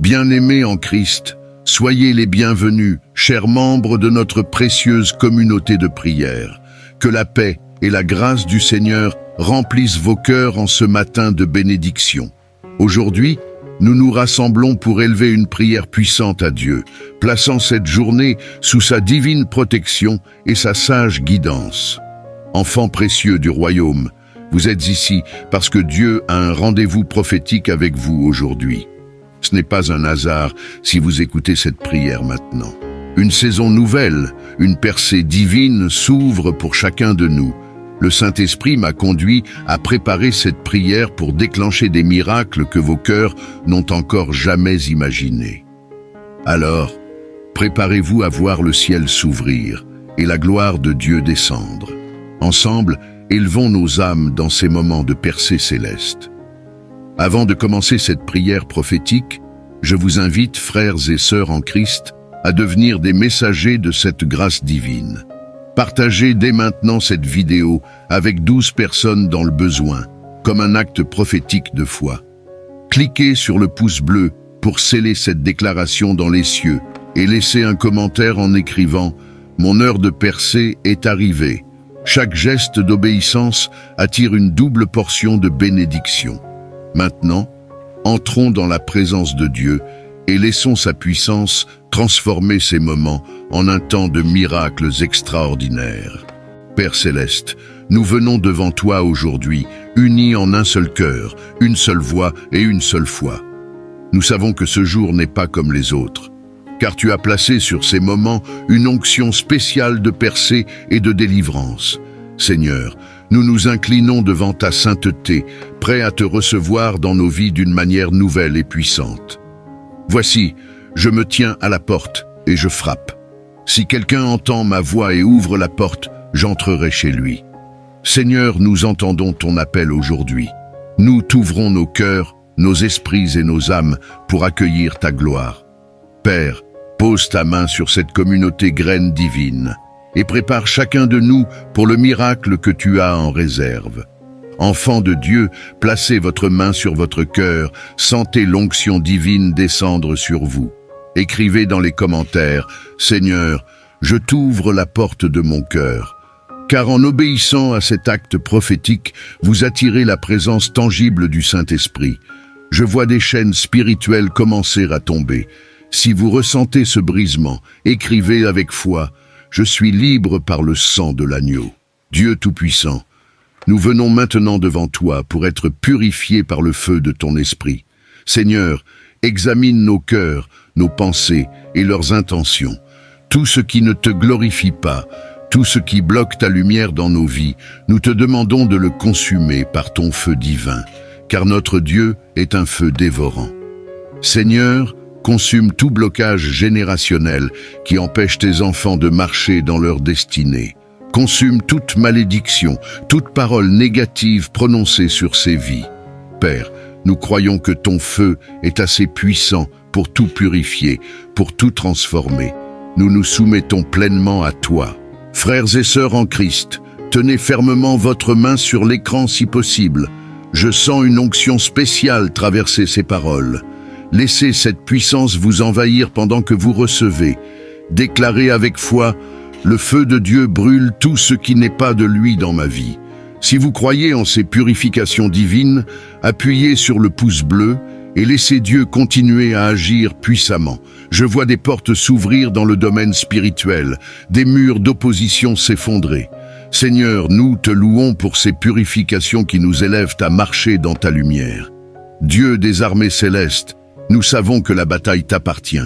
Bien-aimés en Christ, soyez les bienvenus, chers membres de notre précieuse communauté de prière. Que la paix et la grâce du Seigneur remplissent vos cœurs en ce matin de bénédiction. Aujourd'hui, nous nous rassemblons pour élever une prière puissante à Dieu, plaçant cette journée sous sa divine protection et sa sage guidance. Enfants précieux du royaume, vous êtes ici parce que Dieu a un rendez-vous prophétique avec vous aujourd'hui. Ce n'est pas un hasard si vous écoutez cette prière maintenant. Une saison nouvelle, une percée divine s'ouvre pour chacun de nous. Le Saint-Esprit m'a conduit à préparer cette prière pour déclencher des miracles que vos cœurs n'ont encore jamais imaginés. Alors, préparez-vous à voir le ciel s'ouvrir et la gloire de Dieu descendre. Ensemble, élevons nos âmes dans ces moments de percée céleste. Avant de commencer cette prière prophétique, je vous invite, frères et sœurs en Christ, à devenir des messagers de cette grâce divine. Partagez dès maintenant cette vidéo avec 12 personnes dans le besoin, comme un acte prophétique de foi. Cliquez sur le pouce bleu pour sceller cette déclaration dans les cieux et laissez un commentaire en écrivant « Mon heure de percée est arrivée ». Chaque geste d'obéissance attire une double portion de bénédiction. Maintenant, entrons dans la présence de Dieu et laissons sa puissance transformer ces moments en un temps de miracles extraordinaires. Père Céleste, nous venons devant toi aujourd'hui, unis en un seul cœur, une seule voix et une seule foi. Nous savons que ce jour n'est pas comme les autres, car tu as placé sur ces moments une onction spéciale de percée et de délivrance. Seigneur, nous nous inclinons devant ta sainteté, prêts à te recevoir dans nos vies d'une manière nouvelle et puissante. Voici, je me tiens à la porte et je frappe. Si quelqu'un entend ma voix et ouvre la porte, j'entrerai chez lui. Seigneur, nous entendons ton appel aujourd'hui. Nous t'ouvrons nos cœurs, nos esprits et nos âmes pour accueillir ta gloire. Père, pose ta main sur cette communauté graine divine et prépare chacun de nous pour le miracle que tu as en réserve. Enfants de Dieu, placez votre main sur votre cœur, sentez l'onction divine descendre sur vous. Écrivez dans les commentaires « Seigneur, je t'ouvre la porte de mon cœur ». Car en obéissant à cet acte prophétique, vous attirez la présence tangible du Saint-Esprit. Je vois des chaînes spirituelles commencer à tomber. Si vous ressentez ce brisement, écrivez avec foi « Je suis libre par le sang de l'agneau ». Dieu Tout-Puissant, nous venons maintenant devant toi pour être purifiés par le feu de ton esprit. Seigneur, examine nos cœurs, nos pensées et leurs intentions. Tout ce qui ne te glorifie pas, tout ce qui bloque ta lumière dans nos vies, nous te demandons de le consumer par ton feu divin, car notre Dieu est un feu dévorant. Seigneur, consume tout blocage générationnel qui empêche tes enfants de marcher dans leur destinée. Consume toute malédiction, toute parole négative prononcée sur ces vies. Père, nous croyons que ton feu est assez puissant pour tout purifier, pour tout transformer. Nous nous soumettons pleinement à toi. Frères et sœurs en Christ, tenez fermement votre main sur l'écran si possible. Je sens une onction spéciale traverser ces paroles. Laissez cette puissance vous envahir pendant que vous recevez. Déclarez avec foi « Le feu de Dieu brûle tout ce qui n'est pas de lui dans ma vie ». Si vous croyez en ces purifications divines, appuyez sur le pouce bleu et laissez Dieu continuer à agir puissamment. Je vois des portes s'ouvrir dans le domaine spirituel, des murs d'opposition s'effondrer. Seigneur, nous te louons pour ces purifications qui nous élèvent à marcher dans ta lumière. Dieu des armées célestes, nous savons que la bataille t'appartient.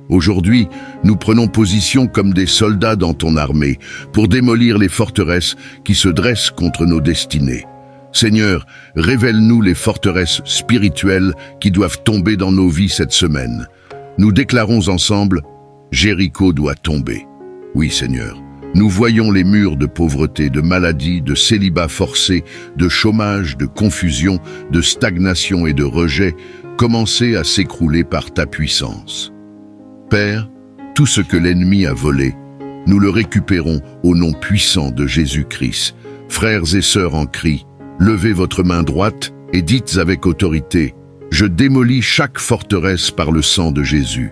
Aujourd'hui, nous prenons position comme des soldats dans ton armée pour démolir les forteresses qui se dressent contre nos destinées. Seigneur, révèle-nous les forteresses spirituelles qui doivent tomber dans nos vies cette semaine. Nous déclarons ensemble, Jéricho doit tomber. Oui, Seigneur. Nous voyons les murs de pauvreté, de maladie, de célibat forcé, de chômage, de confusion, de stagnation et de rejet commencer à s'écrouler par ta puissance. Père, tout ce que l'ennemi a volé, nous le récupérons au nom puissant de Jésus-Christ. Frères et sœurs en Christ, levez votre main droite et dites avec autorité, Je démolis chaque forteresse par le sang de Jésus.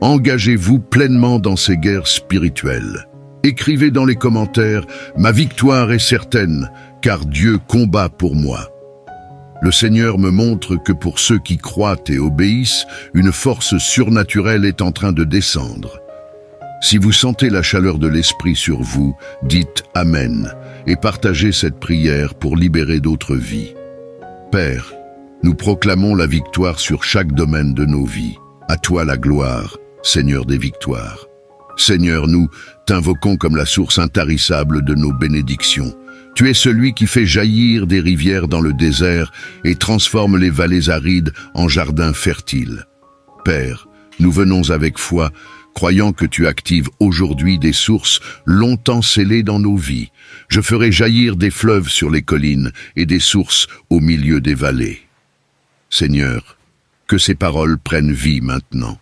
Engagez-vous pleinement dans ces guerres spirituelles. Écrivez dans les commentaires « Ma victoire est certaine, car Dieu combat pour moi ». Le Seigneur me montre que pour ceux qui croient et obéissent, une force surnaturelle est en train de descendre. Si vous sentez la chaleur de l'Esprit sur vous, dites « Amen » et partagez cette prière pour libérer d'autres vies. Père, nous proclamons la victoire sur chaque domaine de nos vies. À toi la gloire, Seigneur des victoires. Seigneur, nous t'invoquons comme la source intarissable de nos bénédictions. Tu es celui qui fait jaillir des rivières dans le désert et transforme les vallées arides en jardins fertiles. Père, nous venons avec foi, croyant que tu actives aujourd'hui des sources longtemps scellées dans nos vies. Je ferai jaillir des fleuves sur les collines et des sources au milieu des vallées. Seigneur, que ces paroles prennent vie maintenant.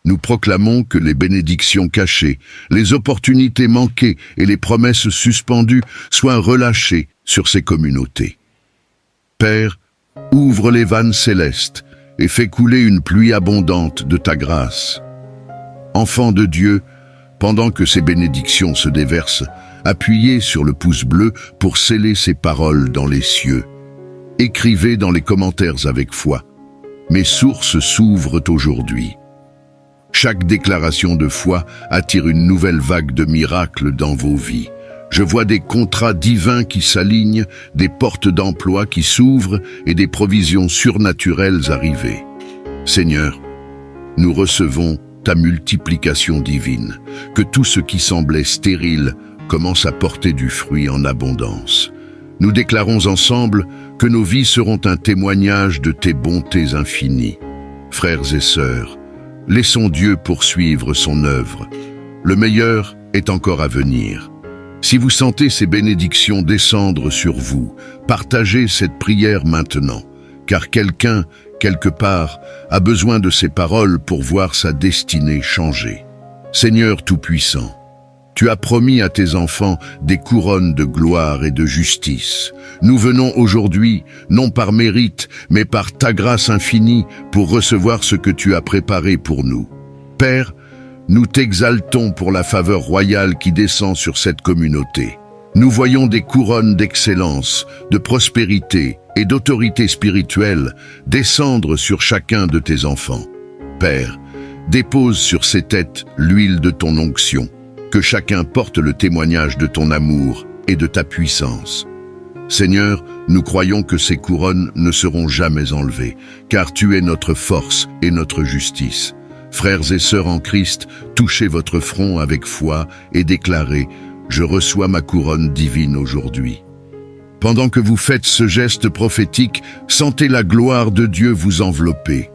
Nous proclamons que les bénédictions cachées, les opportunités manquées et les promesses suspendues soient relâchées sur ces communautés. Père, ouvre les vannes célestes et fais couler une pluie abondante de ta grâce. Enfants de Dieu, pendant que ces bénédictions se déversent, appuyez sur le pouce bleu pour sceller ces paroles dans les cieux. Écrivez dans les commentaires avec foi. Mes sources s'ouvrent aujourd'hui. Chaque déclaration de foi attire une nouvelle vague de miracles dans vos vies. Je vois des contrats divins qui s'alignent, des portes d'emploi qui s'ouvrent et des provisions surnaturelles arriver. Seigneur, nous recevons ta multiplication divine, que tout ce qui semblait stérile commence à porter du fruit en abondance. Nous déclarons ensemble que nos vies seront un témoignage de tes bontés infinies. Frères et sœurs, laissons Dieu poursuivre son œuvre. Le meilleur est encore à venir. Si vous sentez ces bénédictions descendre sur vous, partagez cette prière maintenant, car quelqu'un, quelque part, a besoin de ces paroles pour voir sa destinée changer. Seigneur Tout-Puissant, tu as promis à tes enfants des couronnes de gloire et de justice. Nous venons aujourd'hui, non par mérite, mais par ta grâce infinie, pour recevoir ce que tu as préparé pour nous. Père, nous t'exaltons pour la faveur royale qui descend sur cette communauté. Nous voyons des couronnes d'excellence, de prospérité et d'autorité spirituelle descendre sur chacun de tes enfants. Père, dépose sur ces têtes l'huile de ton onction, que chacun porte le témoignage de ton amour et de ta puissance. Seigneur, nous croyons que ces couronnes ne seront jamais enlevées, car tu es notre force et notre justice. Frères et sœurs en Christ, touchez votre front avec foi et déclarez « Je reçois ma couronne divine aujourd'hui ». Pendant que vous faites ce geste prophétique, sentez la gloire de Dieu vous envelopper.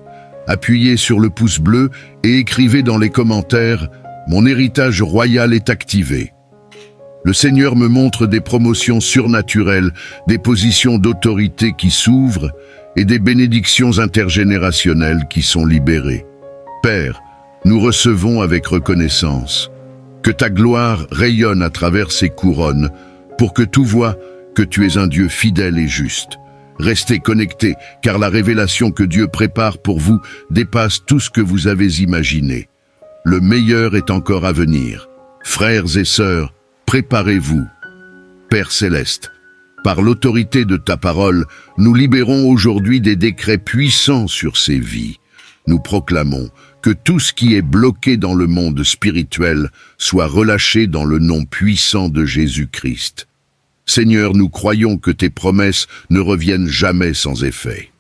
Appuyez sur le pouce bleu et écrivez dans les commentaires « Mon héritage royal est activé ». Le Seigneur me montre des promotions surnaturelles, des positions d'autorité qui s'ouvrent et des bénédictions intergénérationnelles qui sont libérées. Père, nous recevons avec reconnaissance. Que ta gloire rayonne à travers ces couronnes pour que tout voie que tu es un Dieu fidèle et juste. Restez connectés, car la révélation que Dieu prépare pour vous dépasse tout ce que vous avez imaginé. Le meilleur est encore à venir. Frères et sœurs, préparez-vous. Père Céleste, par l'autorité de ta parole, nous libérons aujourd'hui des décrets puissants sur ces vies. Nous proclamons que tout ce qui est bloqué dans le monde spirituel soit relâché dans le nom puissant de Jésus-Christ. Seigneur, nous croyons que tes promesses ne reviennent jamais sans effet.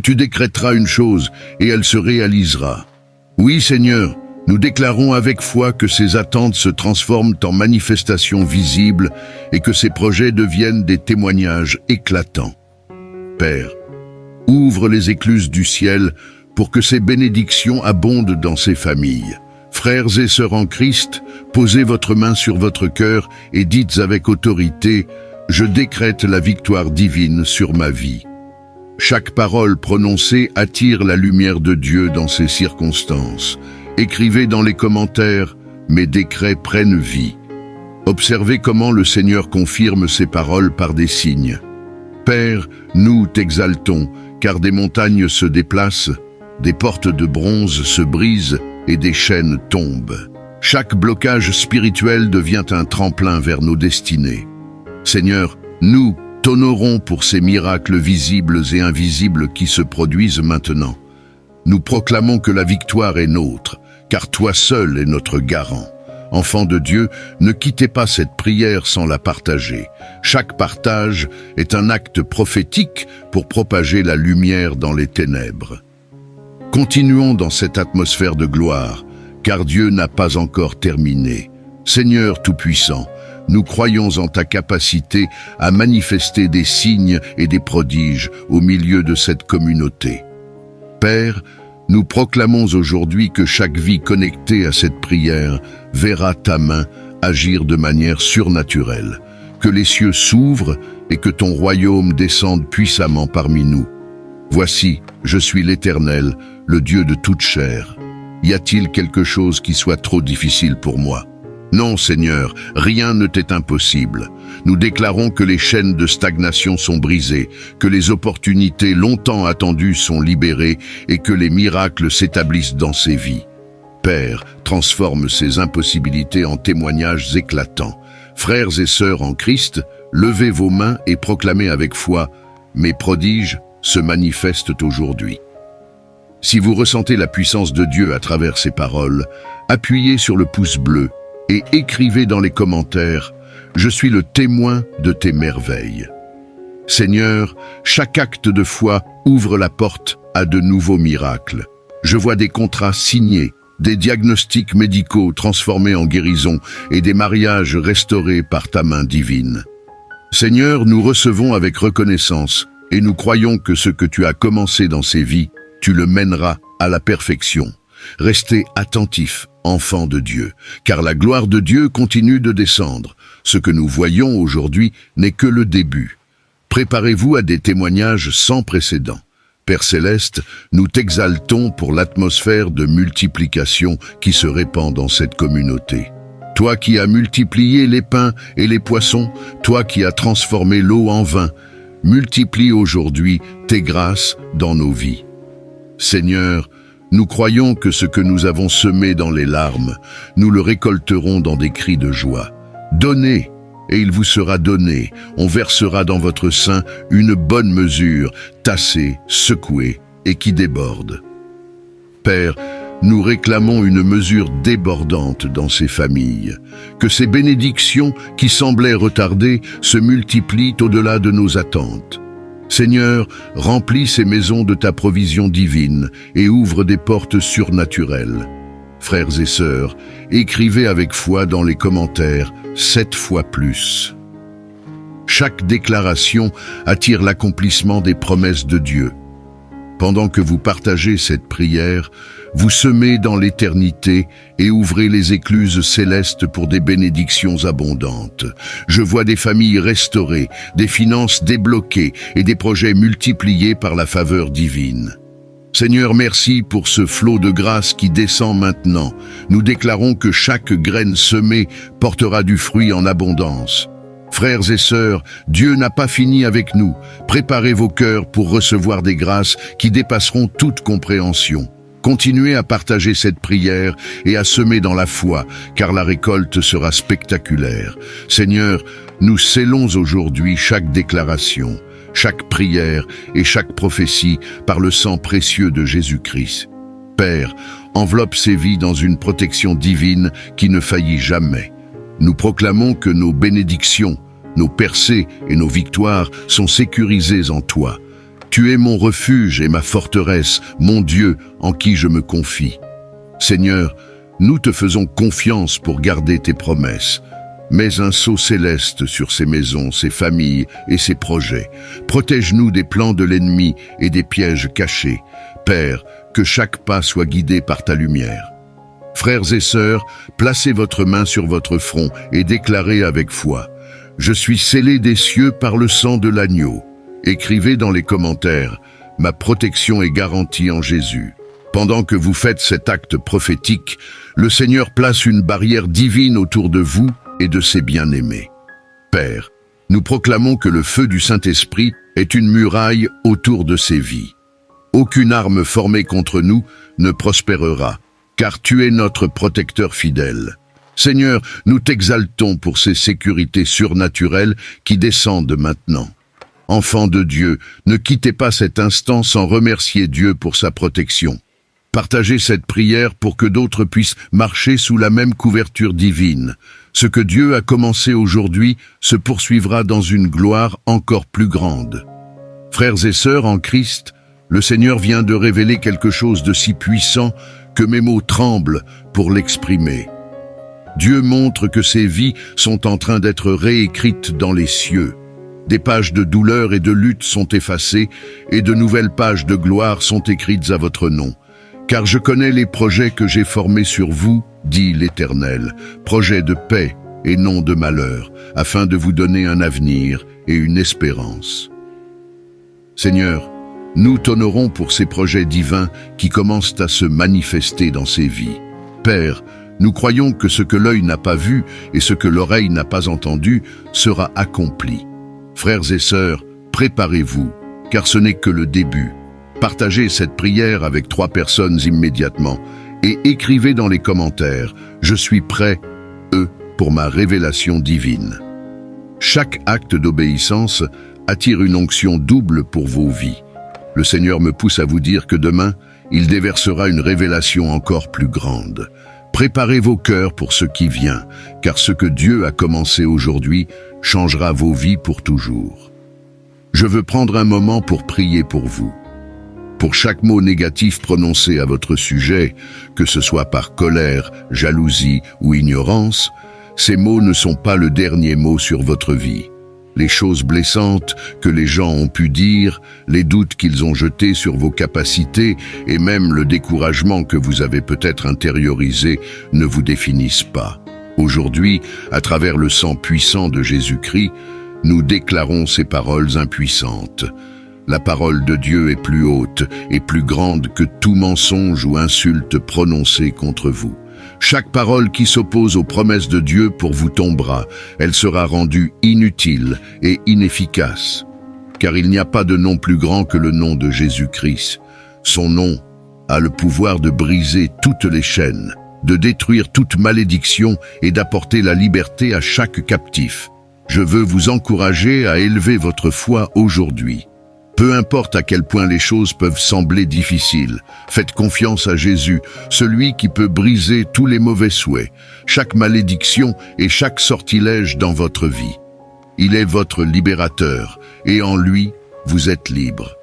Tu décrèteras une chose et elle se réalisera. Oui, Seigneur, nous déclarons avec foi que ces attentes se transforment en manifestations visibles et que ces projets deviennent des témoignages éclatants. Père, ouvre les écluses du ciel pour que ces bénédictions abondent dans ces familles. Frères et sœurs en Christ, posez votre main sur votre cœur et dites avec autorité « Je décrète la victoire divine sur ma vie ». Chaque parole prononcée attire la lumière de Dieu dans ces circonstances. Écrivez dans les commentaires « Mes décrets prennent vie ». Observez comment le Seigneur confirme ces paroles par des signes. Père, nous t'exaltons, car des montagnes se déplacent, des portes de bronze se brisent et des chaînes tombent. Chaque blocage spirituel devient un tremplin vers nos destinées. Seigneur, nous t'honorons pour ces miracles visibles et invisibles qui se produisent maintenant. Nous proclamons que la victoire est nôtre, car toi seul es notre garant. Enfants de Dieu, ne quittez pas cette prière sans la partager. Chaque partage est un acte prophétique pour propager la lumière dans les ténèbres. Continuons dans cette atmosphère de gloire, car Dieu n'a pas encore terminé. Seigneur Tout-Puissant, nous croyons en ta capacité à manifester des signes et des prodiges au milieu de cette communauté. Père, nous proclamons aujourd'hui que chaque vie connectée à cette prière verra ta main agir de manière surnaturelle, que les cieux s'ouvrent et que ton royaume descende puissamment parmi nous. Voici, je suis l'Éternel, le Dieu de toute chair. Y a-t-il quelque chose qui soit trop difficile pour moi? Non, Seigneur, rien ne t'est impossible. Nous déclarons que les chaînes de stagnation sont brisées, que les opportunités longtemps attendues sont libérées et que les miracles s'établissent dans ces vies. Père, transforme ces impossibilités en témoignages éclatants. Frères et sœurs en Christ, levez vos mains et proclamez avec foi « Mes prodiges se manifestent aujourd'hui ». Si vous ressentez la puissance de Dieu à travers ces paroles, appuyez sur le pouce bleu et écrivez dans les commentaires « Je suis le témoin de tes merveilles ». Seigneur, chaque acte de foi ouvre la porte à de nouveaux miracles. Je vois des contrats signés, des diagnostics médicaux transformés en guérison et des mariages restaurés par ta main divine. Seigneur, nous recevons avec reconnaissance et nous croyons que ce que tu as commencé dans ces vies, tu le mèneras à la perfection. Restez attentifs, enfants de Dieu, car la gloire de Dieu continue de descendre. Ce que nous voyons aujourd'hui n'est que le début. Préparez-vous à des témoignages sans précédent. Père Céleste, nous t'exaltons pour l'atmosphère de multiplication qui se répand dans cette communauté. Toi qui as multiplié les pains et les poissons, toi qui as transformé l'eau en vin, multiplie aujourd'hui tes grâces dans nos vies. Seigneur, nous croyons que ce que nous avons semé dans les larmes, nous le récolterons dans des cris de joie. Donnez, et il vous sera donné. On versera dans votre sein une bonne mesure, tassée, secouée et qui déborde. Père, nous réclamons une mesure débordante dans ces familles. Que ces bénédictions qui semblaient retardées se multiplient au-delà de nos attentes. Seigneur, remplis ces maisons de ta provision divine et ouvre des portes surnaturelles. Frères et sœurs, écrivez avec foi dans les commentaires 7 fois plus. Chaque déclaration attire l'accomplissement des promesses de Dieu. Pendant que vous partagez cette prière, vous semez dans l'éternité et ouvrez les écluses célestes pour des bénédictions abondantes. Je vois des familles restaurées, des finances débloquées et des projets multipliés par la faveur divine. Seigneur, merci pour ce flot de grâce qui descend maintenant. Nous déclarons que chaque graine semée portera du fruit en abondance. Frères et sœurs, Dieu n'a pas fini avec nous. Préparez vos cœurs pour recevoir des grâces qui dépasseront toute compréhension. Continuez à partager cette prière et à semer dans la foi, car la récolte sera spectaculaire. Seigneur, nous scellons aujourd'hui chaque déclaration, chaque prière et chaque prophétie par le sang précieux de Jésus-Christ. Père, enveloppe ces vies dans une protection divine qui ne faillit jamais. Nous proclamons que nos bénédictions, nos percées et nos victoires sont sécurisées en toi. Tu es mon refuge et ma forteresse, mon Dieu en qui je me confie. Seigneur, nous te faisons confiance pour garder tes promesses. Mets un sceau céleste sur ces maisons, ces familles et ces projets. Protège-nous des plans de l'ennemi et des pièges cachés. Père, que chaque pas soit guidé par ta lumière. Frères et sœurs, placez votre main sur votre front et déclarez avec foi « Je suis scellé des cieux par le sang de l'agneau ». Écrivez dans les commentaires « Ma protection est garantie en Jésus ». Pendant que vous faites cet acte prophétique, le Seigneur place une barrière divine autour de vous et de ses bien-aimés. Père, nous proclamons que le feu du Saint-Esprit est une muraille autour de ces vies. Aucune arme formée contre nous ne prospérera, car tu es notre protecteur fidèle. Seigneur, nous t'exaltons pour ces sécurités surnaturelles qui descendent maintenant. Enfants de Dieu, ne quittez pas cet instant sans remercier Dieu pour sa protection. Partagez cette prière pour que d'autres puissent marcher sous la même couverture divine. Ce que Dieu a commencé aujourd'hui se poursuivra dans une gloire encore plus grande. Frères et sœurs en Christ, le Seigneur vient de révéler quelque chose de si puissant que mes mots tremblent pour l'exprimer. Dieu montre que ces vies sont en train d'être réécrites dans les cieux. Des pages de douleur et de lutte sont effacées et de nouvelles pages de gloire sont écrites à votre nom. Car je connais les projets que j'ai formés sur vous, dit l'Éternel, projets de paix et non de malheur, afin de vous donner un avenir et une espérance. Seigneur, nous t'honorons pour ces projets divins qui commencent à se manifester dans ces vies. Père, nous croyons que ce que l'œil n'a pas vu et ce que l'oreille n'a pas entendu sera accompli. Frères et sœurs, préparez-vous, car ce n'est que le début. Partagez cette prière avec 3 personnes immédiatement et écrivez dans les commentaires « Je suis prêt, pour ma révélation divine ». Chaque acte d'obéissance attire une onction double pour vos vies. Le Seigneur me pousse à vous dire que demain, il déversera une révélation encore plus grande. Préparez vos cœurs pour ce qui vient, car ce que Dieu a commencé aujourd'hui changera vos vies pour toujours. Je veux prendre un moment pour prier pour vous. Pour chaque mot négatif prononcé à votre sujet, que ce soit par colère, jalousie ou ignorance, ces mots ne sont pas le dernier mot sur votre vie. Les choses blessantes que les gens ont pu dire, les doutes qu'ils ont jetés sur vos capacités et même le découragement que vous avez peut-être intériorisé ne vous définissent pas. Aujourd'hui, à travers le sang puissant de Jésus-Christ, nous déclarons ces paroles impuissantes. La parole de Dieu est plus haute et plus grande que tout mensonge ou insulte prononcée contre vous. Chaque parole qui s'oppose aux promesses de Dieu pour vous tombera. Elle sera rendue inutile et inefficace. Car il n'y a pas de nom plus grand que le nom de Jésus-Christ. Son nom a le pouvoir de briser toutes les chaînes, de détruire toute malédiction et d'apporter la liberté à chaque captif. Je veux vous encourager à élever votre foi aujourd'hui. Peu importe à quel point les choses peuvent sembler difficiles, faites confiance à Jésus, celui qui peut briser tous les mauvais souhaits, chaque malédiction et chaque sortilège dans votre vie. Il est votre libérateur, et en lui, vous êtes libre.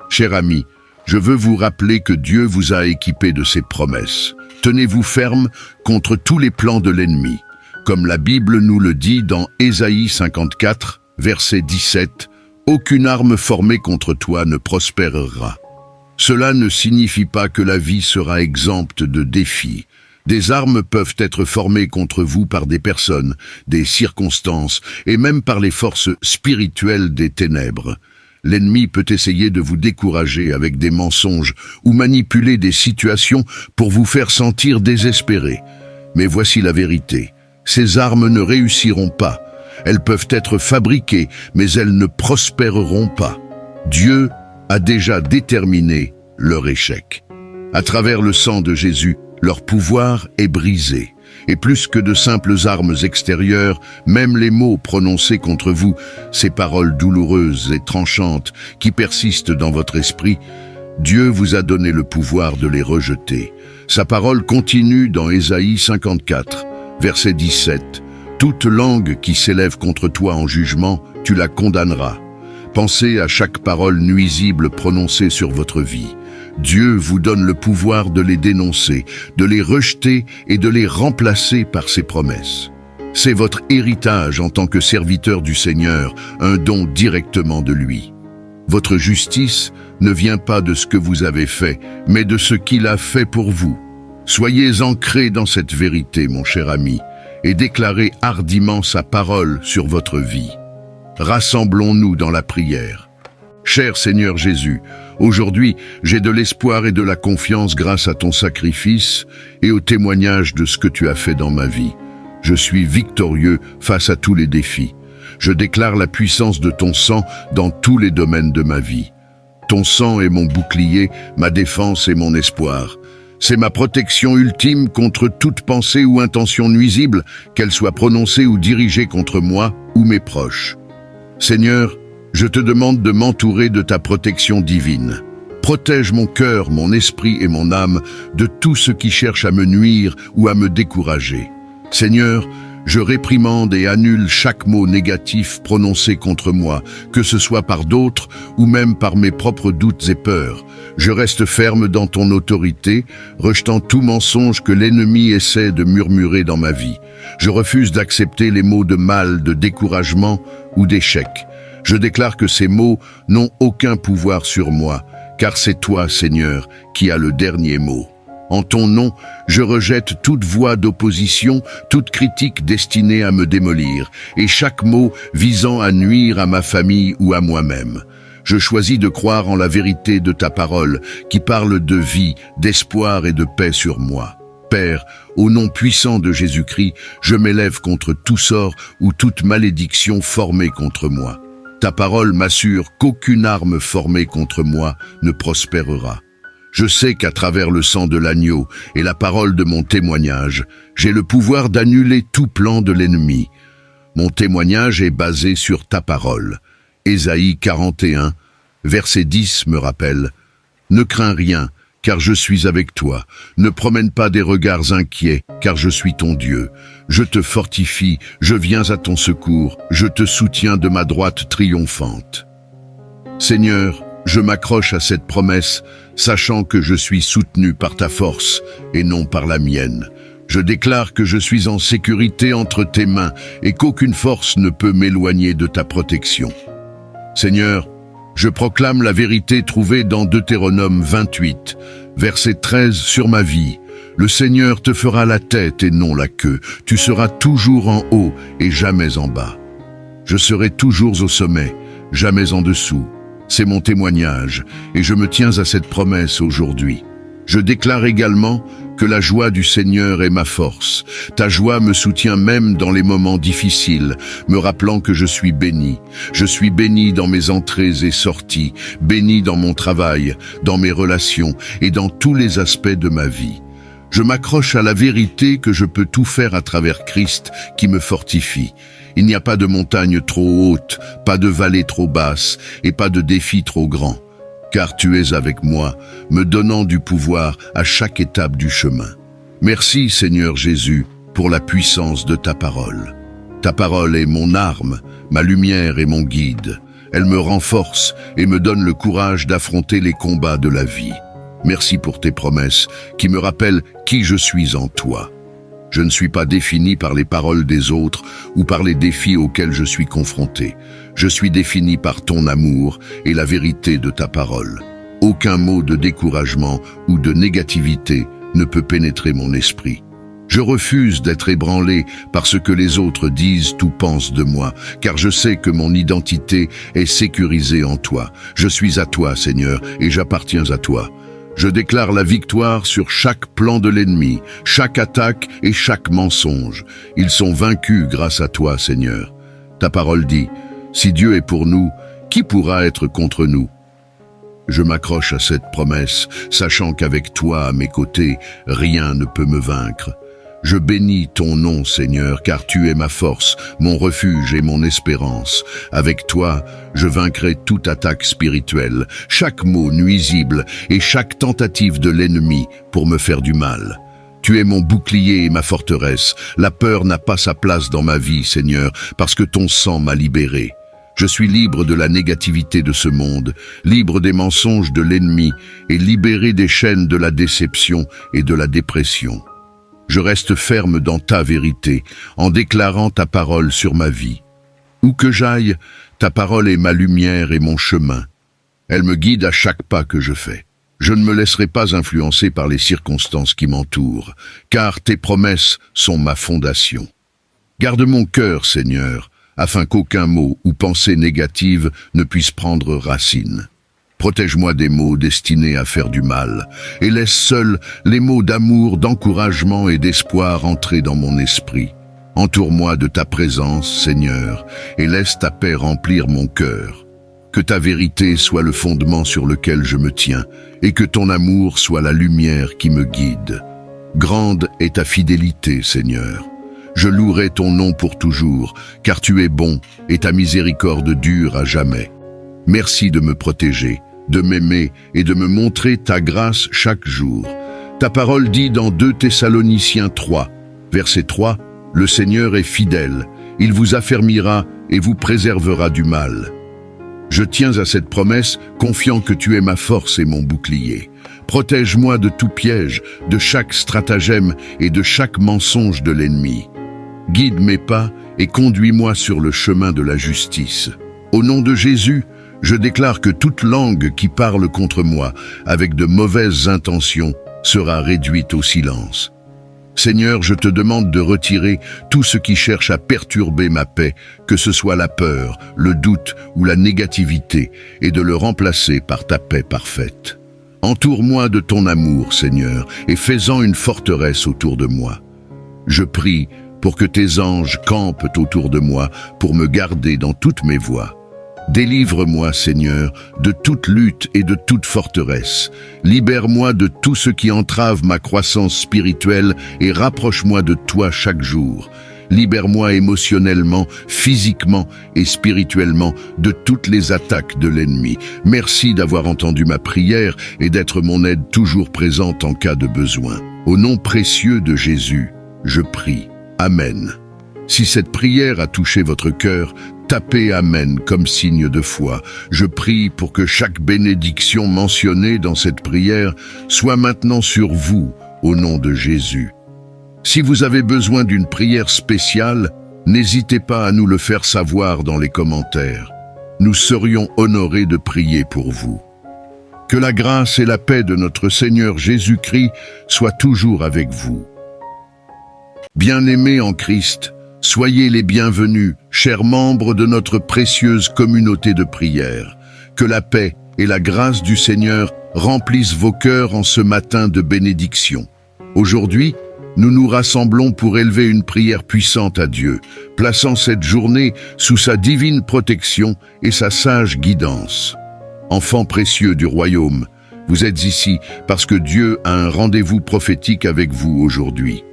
Cher ami, je veux vous rappeler que Dieu vous a équipé de ses promesses. Tenez-vous ferme contre tous les plans de l'ennemi. Comme la Bible nous le dit dans Ésaïe 54, verset 17, « Aucune arme formée contre toi ne prospérera ». Cela ne signifie pas que la vie sera exempte de défis. Des armes peuvent être formées contre vous par des personnes, des circonstances et même par les forces spirituelles des ténèbres. L'ennemi peut essayer de vous décourager avec des mensonges ou manipuler des situations pour vous faire sentir désespéré. Mais voici la vérité. Ces armes ne réussiront pas. Elles peuvent être fabriquées, mais elles ne prospéreront pas. Dieu a déjà déterminé leur échec. À travers le sang de Jésus, leur pouvoir est brisé. Et plus que de simples armes extérieures, même les mots prononcés contre vous, ces paroles douloureuses et tranchantes qui persistent dans votre esprit, Dieu vous a donné le pouvoir de les rejeter. Sa parole continue dans Ésaïe 54, verset 17. « Toute langue qui s'élève contre toi en jugement, tu la condamneras. » Pensez à chaque parole nuisible prononcée sur votre vie. Dieu vous donne le pouvoir de les dénoncer, de les rejeter et de les remplacer par ses promesses. C'est votre héritage en tant que serviteur du Seigneur, un don directement de lui. Votre justice ne vient pas de ce que vous avez fait, mais de ce qu'il a fait pour vous. Soyez ancrés dans cette vérité, mon cher ami, et déclarez hardiment sa parole sur votre vie. Rassemblons-nous dans la prière. Cher Seigneur Jésus, aujourd'hui, j'ai de l'espoir et de la confiance grâce à ton sacrifice et au témoignage de ce que tu as fait dans ma vie. Je suis victorieux face à tous les défis. Je déclare la puissance de ton sang dans tous les domaines de ma vie. Ton sang est mon bouclier, ma défense et mon espoir. C'est ma protection ultime contre toute pensée ou intention nuisible, qu'elle soit prononcée ou dirigée contre moi ou mes proches. Seigneur, je te demande de m'entourer de ta protection divine. Protège mon cœur, mon esprit et mon âme de tout ce qui cherche à me nuire ou à me décourager. Seigneur, je réprimande et annule chaque mot négatif prononcé contre moi, que ce soit par d'autres ou même par mes propres doutes et peurs. Je reste ferme dans ton autorité, rejetant tout mensonge que l'ennemi essaie de murmurer dans ma vie. Je refuse d'accepter les mots de mal, de découragement ou d'échec. Je déclare que ces mots n'ont aucun pouvoir sur moi, car c'est toi, Seigneur, qui as le dernier mot. En ton nom, je rejette toute voix d'opposition, toute critique destinée à me démolir, et chaque mot visant à nuire à ma famille ou à moi-même. Je choisis de croire en la vérité de ta parole, qui parle de vie, d'espoir et de paix sur moi. Père, au nom puissant de Jésus-Christ, je m'élève contre tout sort ou toute malédiction formée contre moi. Ta parole m'assure qu'aucune arme formée contre moi ne prospérera. Je sais qu'à travers le sang de l'agneau et la parole de mon témoignage, j'ai le pouvoir d'annuler tout plan de l'ennemi. Mon témoignage est basé sur ta parole. Ésaïe 41, verset 10 me rappelle « Ne crains rien, car je suis avec toi. Ne promène pas des regards inquiets, car je suis ton Dieu. Je te fortifie, je viens à ton secours, je te soutiens de ma droite triomphante. » Seigneur, je m'accroche à cette promesse, sachant que je suis soutenu par ta force et non par la mienne. Je déclare que je suis en sécurité entre tes mains et qu'aucune force ne peut m'éloigner de ta protection. Seigneur, je proclame la vérité trouvée dans Deutéronome 28, verset 13 sur ma vie. Le Seigneur te fera la tête et non la queue. Tu seras toujours en haut et jamais en bas. Je serai toujours au sommet, jamais en dessous. C'est mon témoignage, et je me tiens à cette promesse aujourd'hui. Je déclare également que la joie du Seigneur est ma force. Ta joie me soutient même dans les moments difficiles, me rappelant que je suis béni. Je suis béni dans mes entrées et sorties, béni dans mon travail, dans mes relations et dans tous les aspects de ma vie. Je m'accroche à la vérité que je peux tout faire à travers Christ qui me fortifie. Il n'y a pas de montagne trop haute, pas de vallée trop basse et pas de défi trop grand. Car tu es avec moi, me donnant du pouvoir à chaque étape du chemin. Merci Seigneur Jésus pour la puissance de ta parole. Ta parole est mon arme, ma lumière et mon guide. Elle me renforce et me donne le courage d'affronter les combats de la vie. Merci pour tes promesses qui me rappellent qui je suis en toi. Je ne suis pas défini par les paroles des autres ou par les défis auxquels je suis confronté. Je suis défini par ton amour et la vérité de ta parole. Aucun mot de découragement ou de négativité ne peut pénétrer mon esprit. Je refuse d'être ébranlé par ce que les autres disent ou pensent de moi, car je sais que mon identité est sécurisée en toi. Je suis à toi, Seigneur, et j'appartiens à toi. Je déclare la victoire sur chaque plan de l'ennemi, chaque attaque et chaque mensonge. Ils sont vaincus grâce à toi, Seigneur. Ta parole dit, « Si Dieu est pour nous, qui pourra être contre nous ?» Je m'accroche à cette promesse, sachant qu'avec toi à mes côtés, rien ne peut me vaincre. Je bénis ton nom, Seigneur, car tu es ma force, mon refuge et mon espérance. Avec toi, je vaincrai toute attaque spirituelle, chaque mot nuisible et chaque tentative de l'ennemi pour me faire du mal. Tu es mon bouclier et ma forteresse. La peur n'a pas sa place dans ma vie, Seigneur, parce que ton sang m'a libéré. Je suis libre de la négativité de ce monde, libre des mensonges de l'ennemi et libéré des chaînes de la déception et de la dépression. Je reste ferme dans ta vérité, en déclarant ta parole sur ma vie. Où que j'aille, ta parole est ma lumière et mon chemin. Elle me guide à chaque pas que je fais. Je ne me laisserai pas influencer par les circonstances qui m'entourent, car tes promesses sont ma fondation. Garde mon cœur, Seigneur, afin qu'aucun mot ou pensée négative ne puisse prendre racine. Protège-moi des mots destinés à faire du mal, et laisse seuls les mots d'amour, d'encouragement et d'espoir entrer dans mon esprit. Entoure-moi de ta présence, Seigneur, et laisse ta paix remplir mon cœur. Que ta vérité soit le fondement sur lequel je me tiens, et que ton amour soit la lumière qui me guide. Grande est ta fidélité, Seigneur. Je louerai ton nom pour toujours, car tu es bon, et ta miséricorde dure à jamais. Merci de me protéger, de m'aimer et de me montrer ta grâce chaque jour. Ta parole dit dans 2 Thessaloniciens 3, verset 3, « Le Seigneur est fidèle, il vous affermira et vous préservera du mal. » Je tiens à cette promesse, confiant que tu es ma force et mon bouclier. Protège-moi de tout piège, de chaque stratagème et de chaque mensonge de l'ennemi. Guide mes pas et conduis-moi sur le chemin de la justice. Au nom de Jésus, je déclare que toute langue qui parle contre moi, avec de mauvaises intentions, sera réduite au silence. Seigneur, je te demande de retirer tout ce qui cherche à perturber ma paix, que ce soit la peur, le doute ou la négativité, et de le remplacer par ta paix parfaite. Entoure-moi de ton amour, Seigneur, et fais-en une forteresse autour de moi. Je prie pour que tes anges campent autour de moi pour me garder dans toutes mes voies. Délivre-moi, Seigneur, de toute lutte et de toute forteresse. Libère-moi de tout ce qui entrave ma croissance spirituelle et rapproche-moi de toi chaque jour. Libère-moi émotionnellement, physiquement et spirituellement de toutes les attaques de l'ennemi. Merci d'avoir entendu ma prière et d'être mon aide toujours présente en cas de besoin. Au nom précieux de Jésus, je prie. Amen. Si cette prière a touché votre cœur, tapez Amen comme signe de foi. Je prie pour que chaque bénédiction mentionnée dans cette prière soit maintenant sur vous, au nom de Jésus. Si vous avez besoin d'une prière spéciale, n'hésitez pas à nous le faire savoir dans les commentaires. Nous serions honorés de prier pour vous. Que la grâce et la paix de notre Seigneur Jésus-Christ soient toujours avec vous. Bien-aimés en Christ, soyez les bienvenus, chers membres de notre précieuse communauté de prière. Que la paix et la grâce du Seigneur remplissent vos cœurs en ce matin de bénédiction. Aujourd'hui, nous nous rassemblons pour élever une prière puissante à Dieu, plaçant cette journée sous sa divine protection et sa sage guidance. Enfants précieux du royaume, vous êtes ici parce que Dieu a un rendez-vous prophétique avec vous aujourd'hui.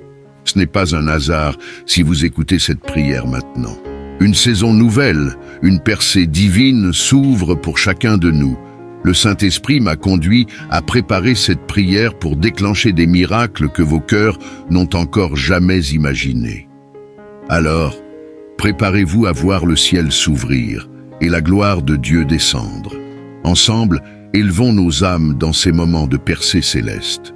Ce n'est pas un hasard si vous écoutez cette prière maintenant. Une saison nouvelle, une percée divine s'ouvre pour chacun de nous. Le Saint-Esprit m'a conduit à préparer cette prière pour déclencher des miracles que vos cœurs n'ont encore jamais imaginés. Alors, préparez-vous à voir le ciel s'ouvrir et la gloire de Dieu descendre. Ensemble, élevons nos âmes dans ces moments de percée céleste.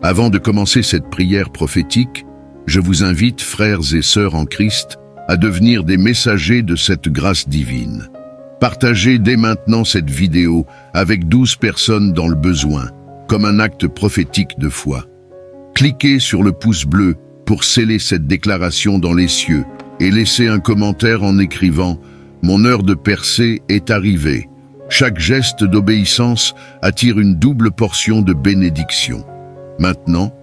Avant de commencer cette prière prophétique, je vous invite, frères et sœurs en Christ, à devenir des messagers de cette grâce divine. Partagez dès maintenant cette vidéo avec 12 personnes dans le besoin, comme un acte prophétique de foi. Cliquez sur le pouce bleu pour sceller cette déclaration dans les cieux et laissez un commentaire en écrivant « Mon heure de percée est arrivée ». Chaque geste d'obéissance attire une double portion de bénédiction. Maintenant,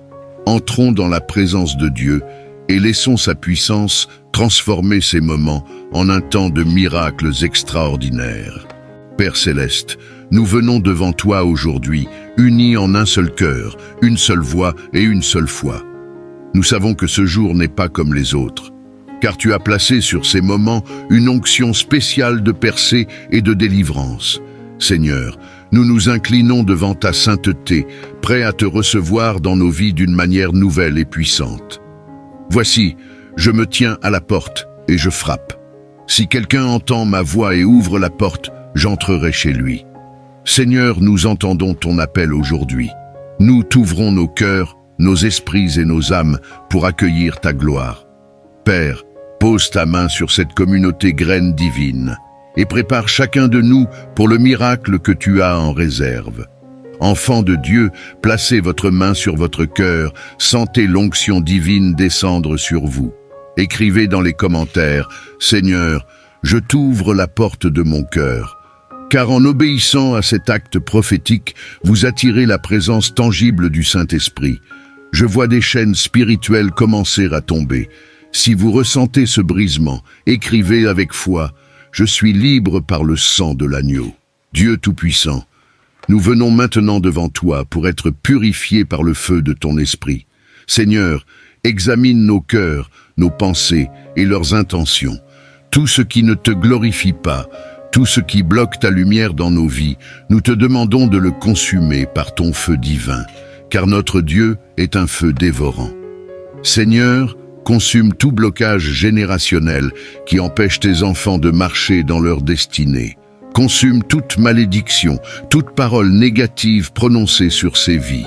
entrons dans la présence de Dieu et laissons sa puissance transformer ces moments en un temps de miracles extraordinaires. Père céleste, nous venons devant toi aujourd'hui, unis en un seul cœur, une seule voix et une seule foi. Nous savons que ce jour n'est pas comme les autres, car tu as placé sur ces moments une onction spéciale de percée et de délivrance. Seigneur, nous nous inclinons devant ta sainteté, prêts à te recevoir dans nos vies d'une manière nouvelle et puissante. Voici, je me tiens à la porte et je frappe. Si quelqu'un entend ma voix et ouvre la porte, j'entrerai chez lui. Seigneur, nous entendons ton appel aujourd'hui. Nous t'ouvrons nos cœurs, nos esprits et nos âmes pour accueillir ta gloire. Père, pose ta main sur cette communauté graine divine et prépare chacun de nous pour le miracle que tu as en réserve. Enfants de Dieu, placez votre main sur votre cœur, sentez l'onction divine descendre sur vous. Écrivez dans les commentaires, « Seigneur, je t'ouvre la porte de mon cœur ». Car en obéissant à cet acte prophétique, vous attirez la présence tangible du Saint-Esprit. Je vois des chaînes spirituelles commencer à tomber. Si vous ressentez ce brisement, écrivez avec foi « Je suis libre par le sang de l'agneau ». Dieu Tout-Puissant, nous venons maintenant devant toi pour être purifiés par le feu de ton esprit. Seigneur, examine nos cœurs, nos pensées et leurs intentions. Tout ce qui ne te glorifie pas, tout ce qui bloque ta lumière dans nos vies, nous te demandons de le consumer par ton feu divin, car notre Dieu est un feu dévorant. Seigneur, consume tout blocage générationnel qui empêche tes enfants de marcher dans leur destinée. Consume toute malédiction, toute parole négative prononcée sur ces vies.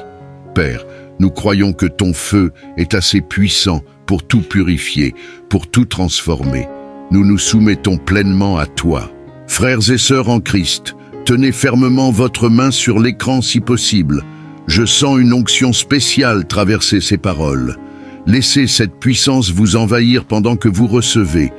Père, nous croyons que ton feu est assez puissant pour tout purifier, pour tout transformer. Nous nous soumettons pleinement à toi. Frères et sœurs en Christ, tenez fermement votre main sur l'écran si possible. Je sens une onction spéciale traverser ces paroles. Laissez cette puissance vous envahir pendant que vous recevez.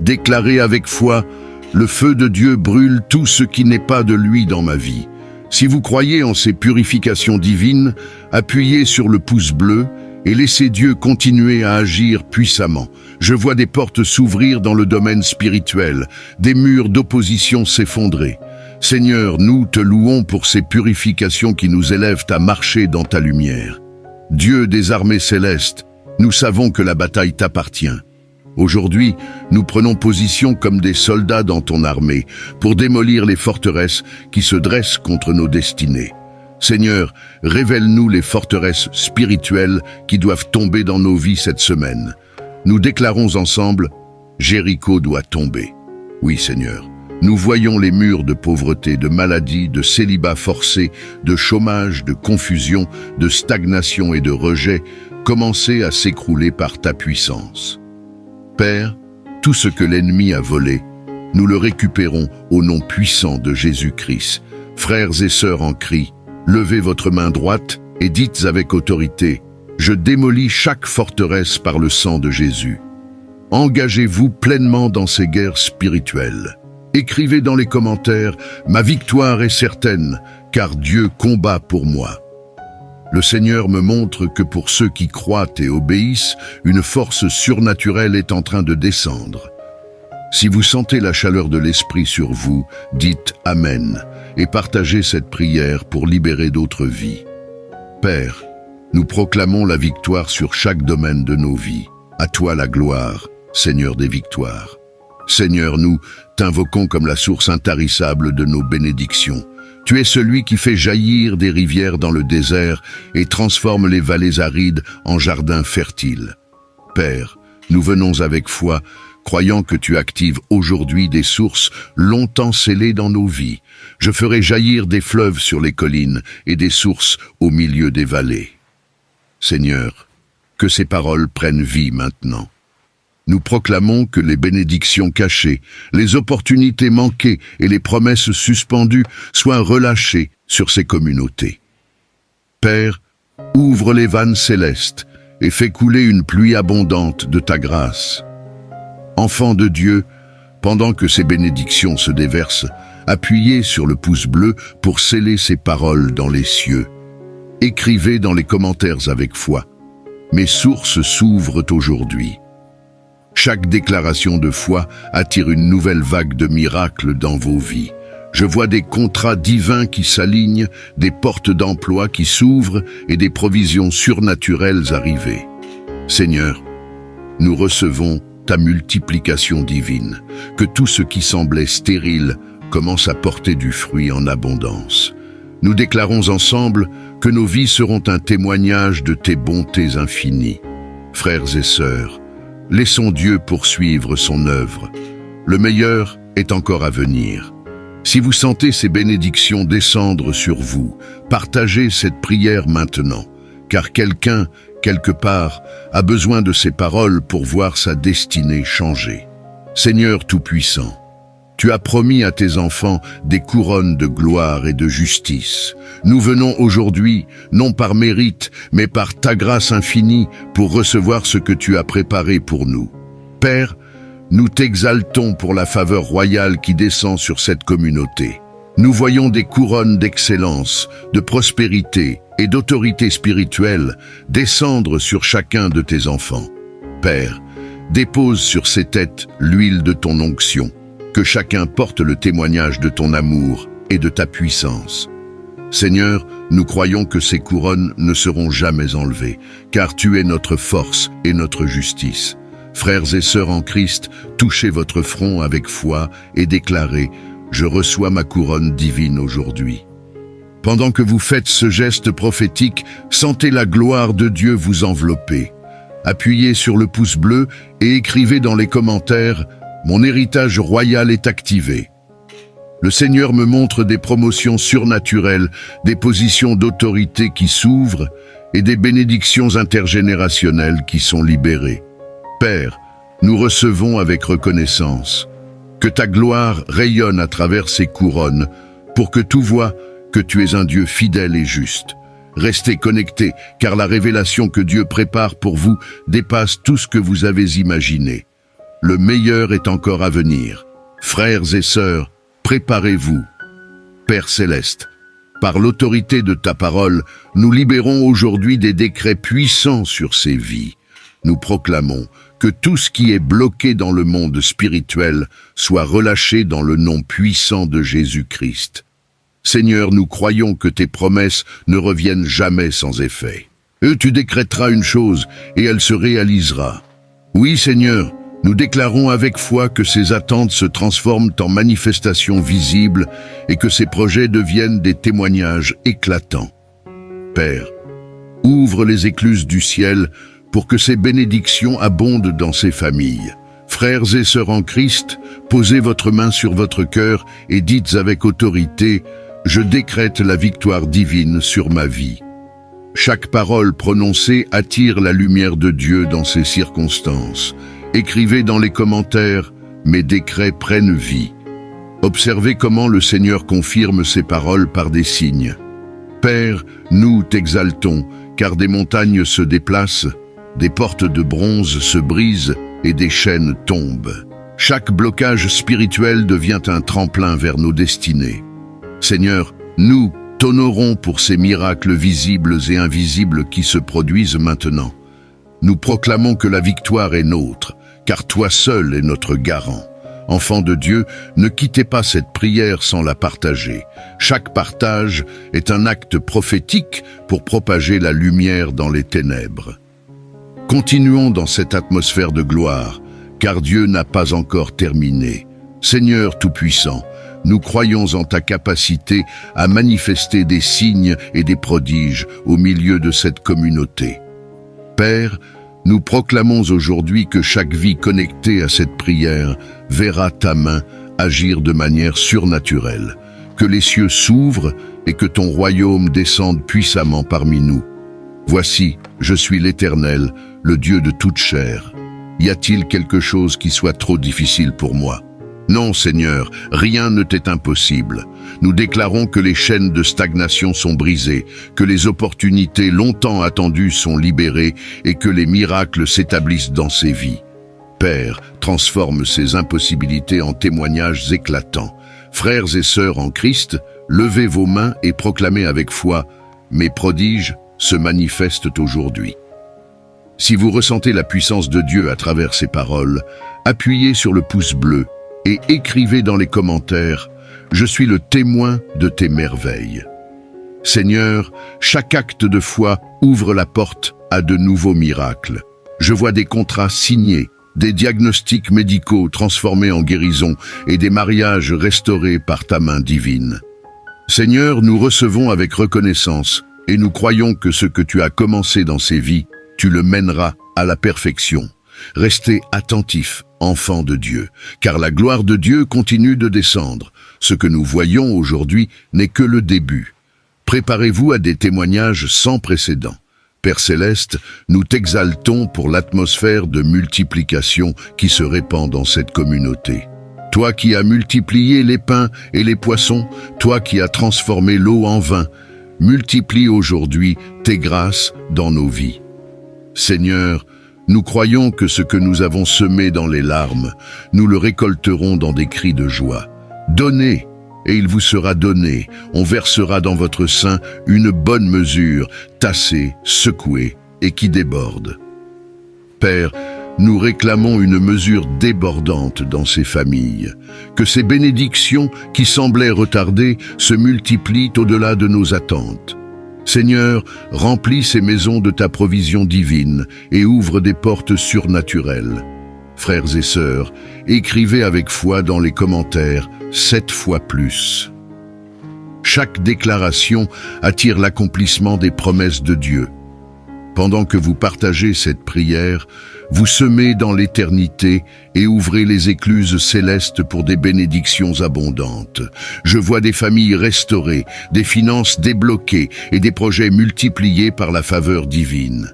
Déclarez avec foi, le feu de Dieu brûle tout ce qui n'est pas de lui dans ma vie. Si vous croyez en ces purifications divines, appuyez sur le pouce bleu et laissez Dieu continuer à agir puissamment. Je vois des portes s'ouvrir dans le domaine spirituel, des murs d'opposition s'effondrer. Seigneur, nous te louons pour ces purifications qui nous élèvent à marcher dans ta lumière. Dieu des armées célestes, nous savons que la bataille t'appartient. Aujourd'hui, nous prenons position comme des soldats dans ton armée pour démolir les forteresses qui se dressent contre nos destinées. Seigneur, révèle-nous les forteresses spirituelles qui doivent tomber dans nos vies cette semaine. Nous déclarons ensemble, Jéricho doit tomber. Oui, Seigneur. Nous voyons les murs de pauvreté, de maladie, de célibat forcé, de chômage, de confusion, de stagnation et de rejet commencer à s'écrouler par ta puissance. Père, tout ce que l'ennemi a volé, nous le récupérons au nom puissant de Jésus-Christ. Frères et sœurs en Christ, levez votre main droite et dites avec autorité, « Je démolis chaque forteresse par le sang de Jésus ». Engagez-vous pleinement dans ces guerres spirituelles. Écrivez dans les commentaires « Ma victoire est certaine, car Dieu combat pour moi ». Le Seigneur me montre que pour ceux qui croient et obéissent, une force surnaturelle est en train de descendre. Si vous sentez la chaleur de l'Esprit sur vous, dites « Amen » et partagez cette prière pour libérer d'autres vies. Père, nous proclamons la victoire sur chaque domaine de nos vies. À toi la gloire, Seigneur des victoires. Seigneur, nous t'invoquons comme la source intarissable de nos bénédictions. Tu es celui qui fait jaillir des rivières dans le désert et transforme les vallées arides en jardins fertiles. Père, nous venons avec foi, croyant que tu actives aujourd'hui des sources longtemps scellées dans nos vies. Je ferai jaillir des fleuves sur les collines et des sources au milieu des vallées. Seigneur, que ces paroles prennent vie maintenant. Nous proclamons que les bénédictions cachées, les opportunités manquées et les promesses suspendues soient relâchées sur ces communautés. Père, ouvre les vannes célestes et fais couler une pluie abondante de ta grâce. Enfants de Dieu, pendant que ces bénédictions se déversent, appuyez sur le pouce bleu pour sceller ces paroles dans les cieux. Écrivez dans les commentaires avec foi. Mes sources s'ouvrent aujourd'hui. Chaque déclaration de foi attire une nouvelle vague de miracles dans vos vies. Je vois des contrats divins qui s'alignent, des portes d'emploi qui s'ouvrent et des provisions surnaturelles arriver. Seigneur, nous recevons ta multiplication divine, que tout ce qui semblait stérile commence à porter du fruit en abondance. Nous déclarons ensemble que nos vies seront un témoignage de tes bontés infinies. Frères et sœurs, laissons Dieu poursuivre son œuvre. Le meilleur est encore à venir. Si vous sentez ces bénédictions descendre sur vous, partagez cette prière maintenant, car quelqu'un, quelque part, a besoin de ces paroles pour voir sa destinée changer. Seigneur Tout-Puissant, tu as promis à tes enfants des couronnes de gloire et de justice. Nous venons aujourd'hui, non par mérite, mais par ta grâce infinie, pour recevoir ce que tu as préparé pour nous. Père, nous t'exaltons pour la faveur royale qui descend sur cette communauté. Nous voyons des couronnes d'excellence, de prospérité et d'autorité spirituelle descendre sur chacun de tes enfants. Père, Dépose sur ces têtes l'huile de ton onction. Que chacun porte le témoignage de ton amour et de ta puissance. Seigneur, nous croyons que ces couronnes ne seront jamais enlevées, car tu es notre force et notre justice. Frères et sœurs en Christ, touchez votre front avec foi et déclarez « Je reçois ma couronne divine aujourd'hui ». Pendant que vous faites ce geste prophétique, sentez la gloire de Dieu vous envelopper. Appuyez sur le pouce bleu et écrivez dans les commentaires « Mon héritage royal est activé ». Le Seigneur me montre des promotions surnaturelles, des positions d'autorité qui s'ouvrent et des bénédictions intergénérationnelles qui sont libérées. Père, nous recevons avec reconnaissance. Que ta gloire rayonne à travers ces couronnes pour que tout voie que tu es un Dieu fidèle et juste. Restez connectés, car la révélation que Dieu prépare pour vous dépasse tout ce que vous avez imaginé. Le meilleur est encore à venir. Frères et sœurs, préparez-vous. Père Céleste, par l'autorité de ta parole, nous libérons aujourd'hui des décrets puissants sur ces vies. Nous proclamons que tout ce qui est bloqué dans le monde spirituel soit relâché dans le nom puissant de Jésus-Christ. Seigneur, nous croyons que tes promesses ne reviennent jamais sans effet. Tu décrèteras une chose et elle se réalisera. Oui, Seigneur, nous déclarons avec foi que ces attentes se transforment en manifestations visibles et que ces projets deviennent des témoignages éclatants. Père, ouvre les écluses du ciel pour que ces bénédictions abondent dans ces familles. Frères et sœurs en Christ, posez votre main sur votre cœur et dites avec autorité « Je décrète la victoire divine sur ma vie ». Chaque parole prononcée attire la lumière de Dieu dans ces circonstances. Écrivez dans les commentaires « Mes décrets prennent vie ». Observez comment le Seigneur confirme ses paroles par des signes. Père, nous t'exaltons, car des montagnes se déplacent, des portes de bronze se brisent et des chaînes tombent. Chaque blocage spirituel devient un tremplin vers nos destinées. Seigneur, nous t'honorons pour ces miracles visibles et invisibles qui se produisent maintenant. Nous proclamons que la victoire est nôtre, car toi seul es notre garant. Enfants de Dieu, ne quittez pas cette prière sans la partager. Chaque partage est un acte prophétique pour propager la lumière dans les ténèbres. Continuons dans cette atmosphère de gloire, car Dieu n'a pas encore terminé. Seigneur Tout-Puissant, nous croyons en ta capacité à manifester des signes et des prodiges au milieu de cette communauté. Père, nous proclamons aujourd'hui que chaque vie connectée à cette prière verra ta main agir de manière surnaturelle, que les cieux s'ouvrent et que ton royaume descende puissamment parmi nous. Voici, je suis l'Éternel, le Dieu de toute chair. Y a-t-il quelque chose qui soit trop difficile pour moi? Non, Seigneur, rien ne t'est impossible. Nous déclarons que les chaînes de stagnation sont brisées, que les opportunités longtemps attendues sont libérées et que les miracles s'établissent dans ces vies. Père, transforme ces impossibilités en témoignages éclatants. Frères et sœurs en Christ, levez vos mains et proclamez avec foi « Mes prodiges se manifestent aujourd'hui ». Si vous ressentez la puissance de Dieu à travers ces paroles, appuyez sur le pouce bleu et écrivez dans les commentaires « Je suis le témoin de tes merveilles ». Seigneur, chaque acte de foi ouvre la porte à de nouveaux miracles. Je vois des contrats signés, des diagnostics médicaux transformés en guérison et des mariages restaurés par ta main divine. Seigneur, nous recevons avec reconnaissance et nous croyons que ce que tu as commencé dans ces vies, tu le mèneras à la perfection. Restez attentifs, enfants de Dieu, car la gloire de Dieu continue de descendre. Ce que nous voyons aujourd'hui n'est que le début. Préparez-vous à des témoignages sans précédent. Père Céleste, nous t'exaltons pour l'atmosphère de multiplication qui se répand dans cette communauté. Toi qui as multiplié les pains et les poissons, toi qui as transformé l'eau en vin, multiplie aujourd'hui tes grâces dans nos vies. Seigneur, nous croyons que ce que nous avons semé dans les larmes, nous le récolterons dans des cris de joie. Donnez, et il vous sera donné. On versera dans votre sein une bonne mesure, tassée, secouée et qui déborde. Père, nous réclamons une mesure débordante dans ces familles. Que ces bénédictions qui semblaient retardées se multiplient au-delà de nos attentes. Seigneur, remplis ces maisons de ta provision divine et ouvre des portes surnaturelles. Frères et sœurs, écrivez avec foi dans les commentaires 7 fois plus. Chaque déclaration attire l'accomplissement des promesses de Dieu. Pendant que vous partagez cette prière, vous semez dans l'éternité et ouvrez les écluses célestes pour des bénédictions abondantes. Je vois des familles restaurées, des finances débloquées et des projets multipliés par la faveur divine.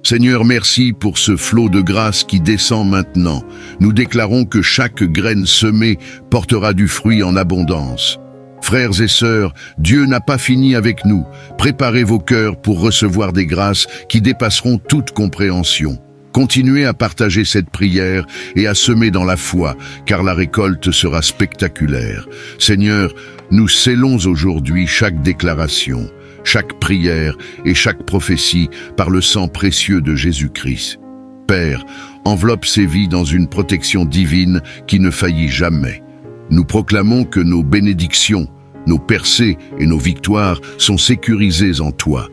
Seigneur, merci pour ce flot de grâce qui descend maintenant. Nous déclarons que chaque graine semée portera du fruit en abondance. Frères et sœurs, Dieu n'a pas fini avec nous. Préparez vos cœurs pour recevoir des grâces qui dépasseront toute compréhension. Continuez à partager cette prière et à semer dans la foi, car la récolte sera spectaculaire. Seigneur, nous scellons aujourd'hui chaque déclaration, chaque prière et chaque prophétie par le sang précieux de Jésus-Christ. Père, enveloppe ces vies dans une protection divine qui ne faillit jamais. Nous proclamons que nos bénédictions, nos percées et nos victoires sont sécurisées en toi.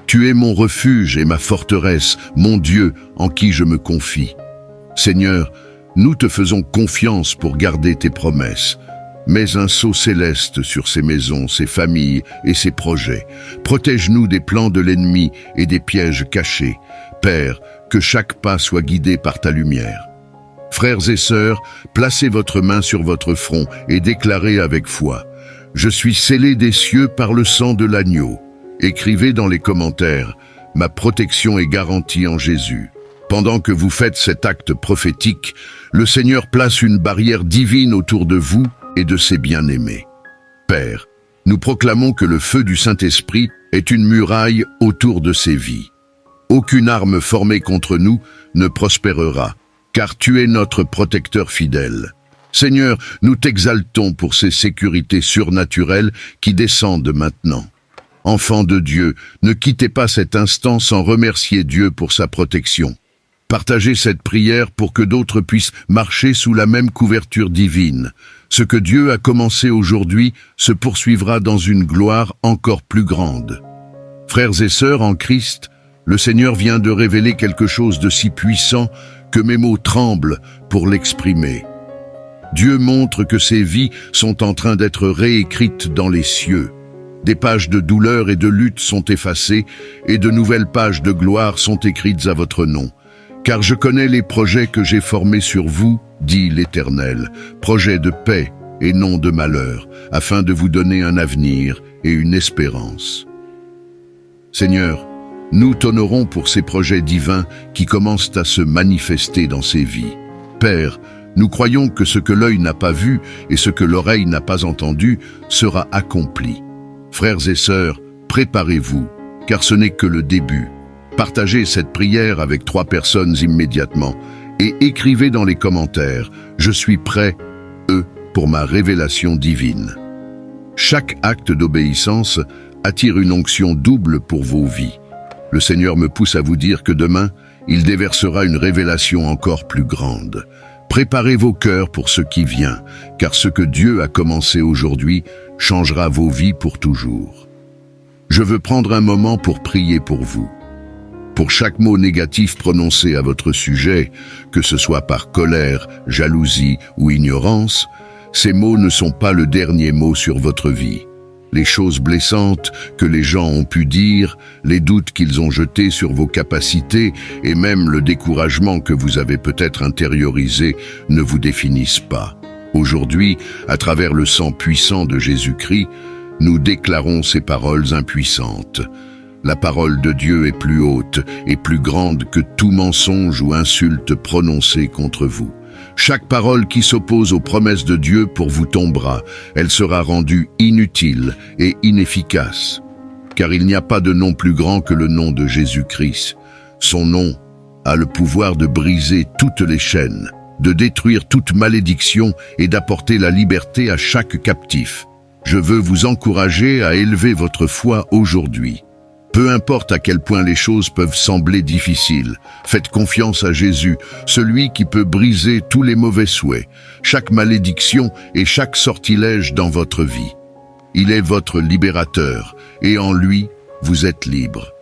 Tu es mon refuge et ma forteresse, mon Dieu en qui je me confie. Seigneur, nous te faisons confiance pour garder tes promesses. Mets un sceau céleste sur ces maisons, ces familles et ces projets. Protège-nous des plans de l'ennemi et des pièges cachés. Père, que chaque pas soit guidé par ta lumière. Frères et sœurs, placez votre main sur votre front et déclarez avec foi. Je suis scellé des cieux par le sang de l'agneau. Écrivez dans les commentaires, ma protection est garantie en Jésus. Pendant que vous faites cet acte prophétique, le Seigneur place une barrière divine autour de vous et de ses bien-aimés. Père, nous proclamons que le feu du Saint-Esprit est une muraille autour de ces vies. Aucune arme formée contre nous ne prospérera, car tu es notre protecteur fidèle. Seigneur, nous t'exaltons pour ces sécurités surnaturelles qui descendent maintenant. Enfants de Dieu, ne quittez pas cet instant sans remercier Dieu pour sa protection. Partagez cette prière pour que d'autres puissent marcher sous la même couverture divine. Ce que Dieu a commencé aujourd'hui se poursuivra dans une gloire encore plus grande. Frères et sœurs en Christ, le Seigneur vient de révéler quelque chose de si puissant que mes mots tremblent pour l'exprimer. Dieu montre que ces vies sont en train d'être réécrites dans les cieux. Des pages de douleur et de lutte sont effacées et de nouvelles pages de gloire sont écrites à votre nom. Car je connais les projets que j'ai formés sur vous, dit l'Éternel, projets de paix et non de malheur, afin de vous donner un avenir et une espérance. Seigneur, nous t'honorons pour ces projets divins qui commencent à se manifester dans ces vies. Père, nous croyons que ce que l'œil n'a pas vu et ce que l'oreille n'a pas entendu sera accompli. Frères et sœurs, préparez-vous, car ce n'est que le début. Partagez cette prière avec 3 personnes immédiatement et écrivez dans les commentaires « Je suis prêt, pour ma révélation divine ». Chaque acte d'obéissance attire une onction double pour vos vies. Le Seigneur me pousse à vous dire que demain, il déversera une révélation encore plus grande. Préparez vos cœurs pour ce qui vient, car ce que Dieu a commencé aujourd'hui changera vos vies pour toujours. Je veux prendre un moment pour prier pour vous. Pour chaque mot négatif prononcé à votre sujet, que ce soit par colère, jalousie ou ignorance, ces mots ne sont pas le dernier mot sur votre vie. Les choses blessantes que les gens ont pu dire, les doutes qu'ils ont jetés sur vos capacités et même le découragement que vous avez peut-être intériorisé ne vous définissent pas. Aujourd'hui, à travers le sang puissant de Jésus-Christ, nous déclarons ces paroles impuissantes. La parole de Dieu est plus haute et plus grande que tout mensonge ou insulte prononcée contre vous. Chaque parole qui s'oppose aux promesses de Dieu pour vous tombera. Elle sera rendue inutile et inefficace. Car il n'y a pas de nom plus grand que le nom de Jésus-Christ. Son nom a le pouvoir de briser toutes les chaînes, de détruire toute malédiction et d'apporter la liberté à chaque captif. Je veux vous encourager à élever votre foi aujourd'hui. Peu importe à quel point les choses peuvent sembler difficiles, faites confiance à Jésus, celui qui peut briser tous les mauvais souhaits, chaque malédiction et chaque sortilège dans votre vie. Il est votre libérateur, et en lui, vous êtes libre.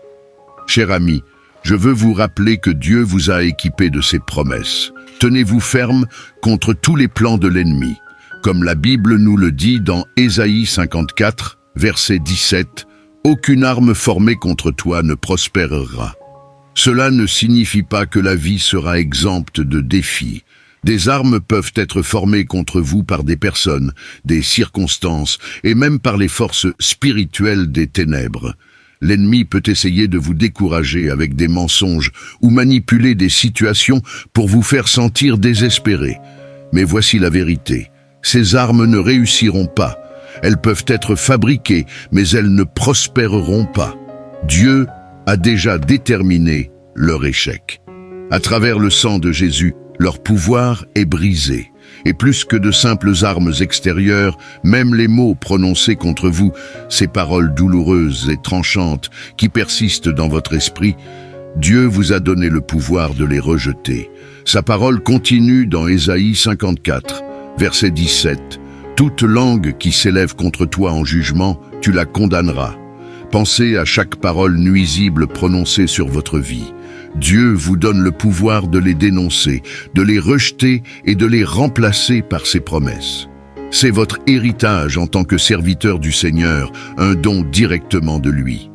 Cher ami, je veux vous rappeler que Dieu vous a équipé de ses promesses. Tenez-vous ferme contre tous les plans de l'ennemi. Comme la Bible nous le dit dans Ésaïe 54, verset 17, « Aucune arme formée contre toi ne prospérera. » Cela ne signifie pas que la vie sera exempte de défis. Des armes peuvent être formées contre vous par des personnes, des circonstances et même par les forces spirituelles des ténèbres. L'ennemi peut essayer de vous décourager avec des mensonges ou manipuler des situations pour vous faire sentir désespéré. Mais voici la vérité. Ces armes ne réussiront pas. Elles peuvent être fabriquées, mais elles ne prospéreront pas. Dieu a déjà déterminé leur échec. À travers le sang de Jésus, leur pouvoir est brisé. Et plus que de simples armes extérieures, même les mots prononcés contre vous, ces paroles douloureuses et tranchantes qui persistent dans votre esprit, Dieu vous a donné le pouvoir de les rejeter. Sa parole continue dans Ésaïe 54, verset 17. « Toute langue qui s'élève contre toi en jugement, tu la condamneras. » Pensez à chaque parole nuisible prononcée sur votre vie. Dieu vous donne le pouvoir de les dénoncer, de les rejeter et de les remplacer par ses promesses. C'est votre héritage en tant que serviteur du Seigneur, un don directement de lui.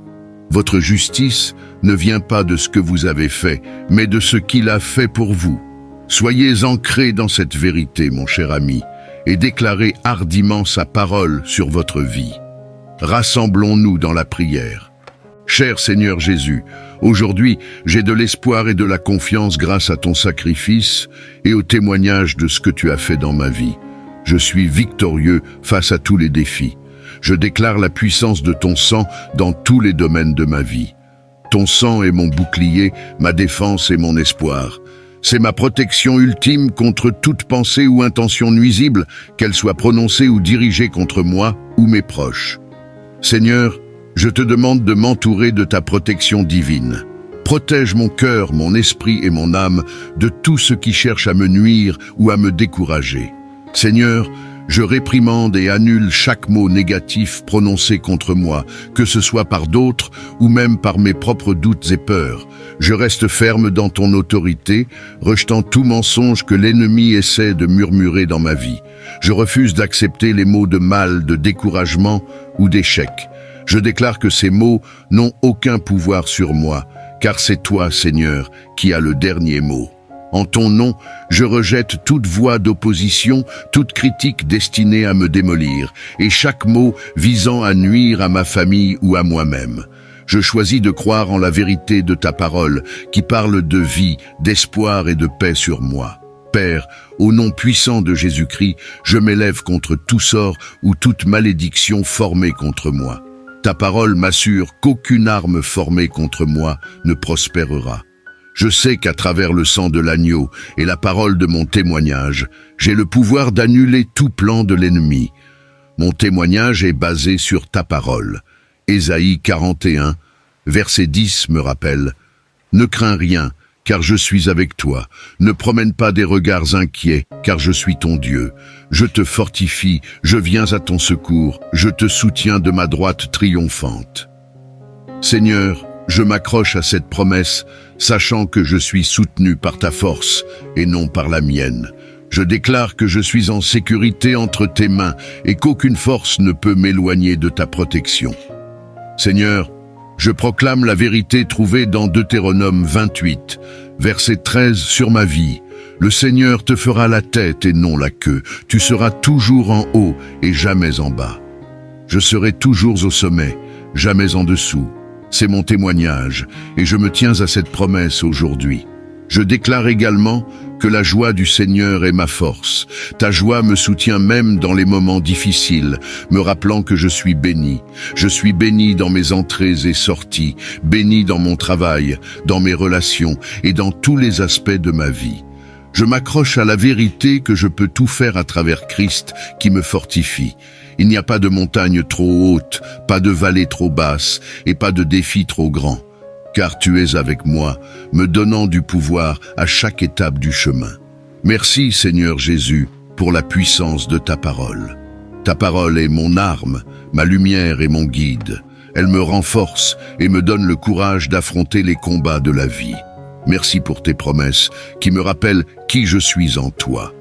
Votre justice ne vient pas de ce que vous avez fait, mais de ce qu'il a fait pour vous. Soyez ancrés dans cette vérité, mon cher ami, et déclarez hardiment sa parole sur votre vie. Rassemblons-nous dans la prière. Cher Seigneur Jésus, aujourd'hui, j'ai de l'espoir et de la confiance grâce à ton sacrifice et au témoignage de ce que tu as fait dans ma vie. Je suis victorieux face à tous les défis. Je déclare la puissance de ton sang dans tous les domaines de ma vie. Ton sang est mon bouclier, ma défense et mon espoir. C'est ma protection ultime contre toute pensée ou intention nuisible, qu'elle soit prononcée ou dirigée contre moi ou mes proches. Seigneur, je te demande de m'entourer de ta protection divine. Protège mon cœur, mon esprit et mon âme de tout ce qui cherche à me nuire ou à me décourager. Seigneur, je réprimande et annule chaque mot négatif prononcé contre moi, que ce soit par d'autres ou même par mes propres doutes et peurs. Je reste ferme dans ton autorité, rejetant tout mensonge que l'ennemi essaie de murmurer dans ma vie. Je refuse d'accepter les mots de mal, de découragement ou d'échec. Je déclare que ces mots n'ont aucun pouvoir sur moi, car c'est toi, Seigneur, qui as le dernier mot. En ton nom, je rejette toute voix d'opposition, toute critique destinée à me démolir, et chaque mot visant à nuire à ma famille ou à moi-même. Je choisis de croire en la vérité de ta parole, qui parle de vie, d'espoir et de paix sur moi. Père, au nom puissant de Jésus-Christ, je m'élève contre tout sort ou toute malédiction formée contre moi. Ta parole m'assure qu'aucune arme formée contre moi ne prospérera. Je sais qu'à travers le sang de l'agneau et la parole de mon témoignage, j'ai le pouvoir d'annuler tout plan de l'ennemi. Mon témoignage est basé sur ta parole. Ésaïe 41, verset 10 me rappelle « Ne crains rien, car je suis avec toi. Ne promène pas des regards inquiets, car je suis ton Dieu. Je te fortifie, je viens à ton secours, je te soutiens de ma droite triomphante. » Seigneur, je m'accroche à cette promesse, sachant que je suis soutenu par ta force et non par la mienne. Je déclare que je suis en sécurité entre tes mains et qu'aucune force ne peut m'éloigner de ta protection. Seigneur, je proclame la vérité trouvée dans Deutéronome 28, verset 13 sur ma vie. Le Seigneur te fera la tête et non la queue. Tu seras toujours en haut et jamais en bas. Je serai toujours au sommet, jamais en dessous. C'est mon témoignage et je me tiens à cette promesse aujourd'hui. Je déclare également que la joie du Seigneur est ma force. Ta joie me soutient même dans les moments difficiles, me rappelant que je suis béni. Je suis béni dans mes entrées et sorties, béni dans mon travail, dans mes relations et dans tous les aspects de ma vie. Je m'accroche à la vérité que je peux tout faire à travers Christ qui me fortifie. Il n'y a pas de montagne trop haute, pas de vallée trop basse et pas de défi trop grand. Car tu es avec moi, me donnant du pouvoir à chaque étape du chemin. Merci Seigneur Jésus pour la puissance de ta parole. Ta parole est mon arme, ma lumière et mon guide. Elle me renforce et me donne le courage d'affronter les combats de la vie. Merci pour tes promesses qui me rappellent qui je suis en toi.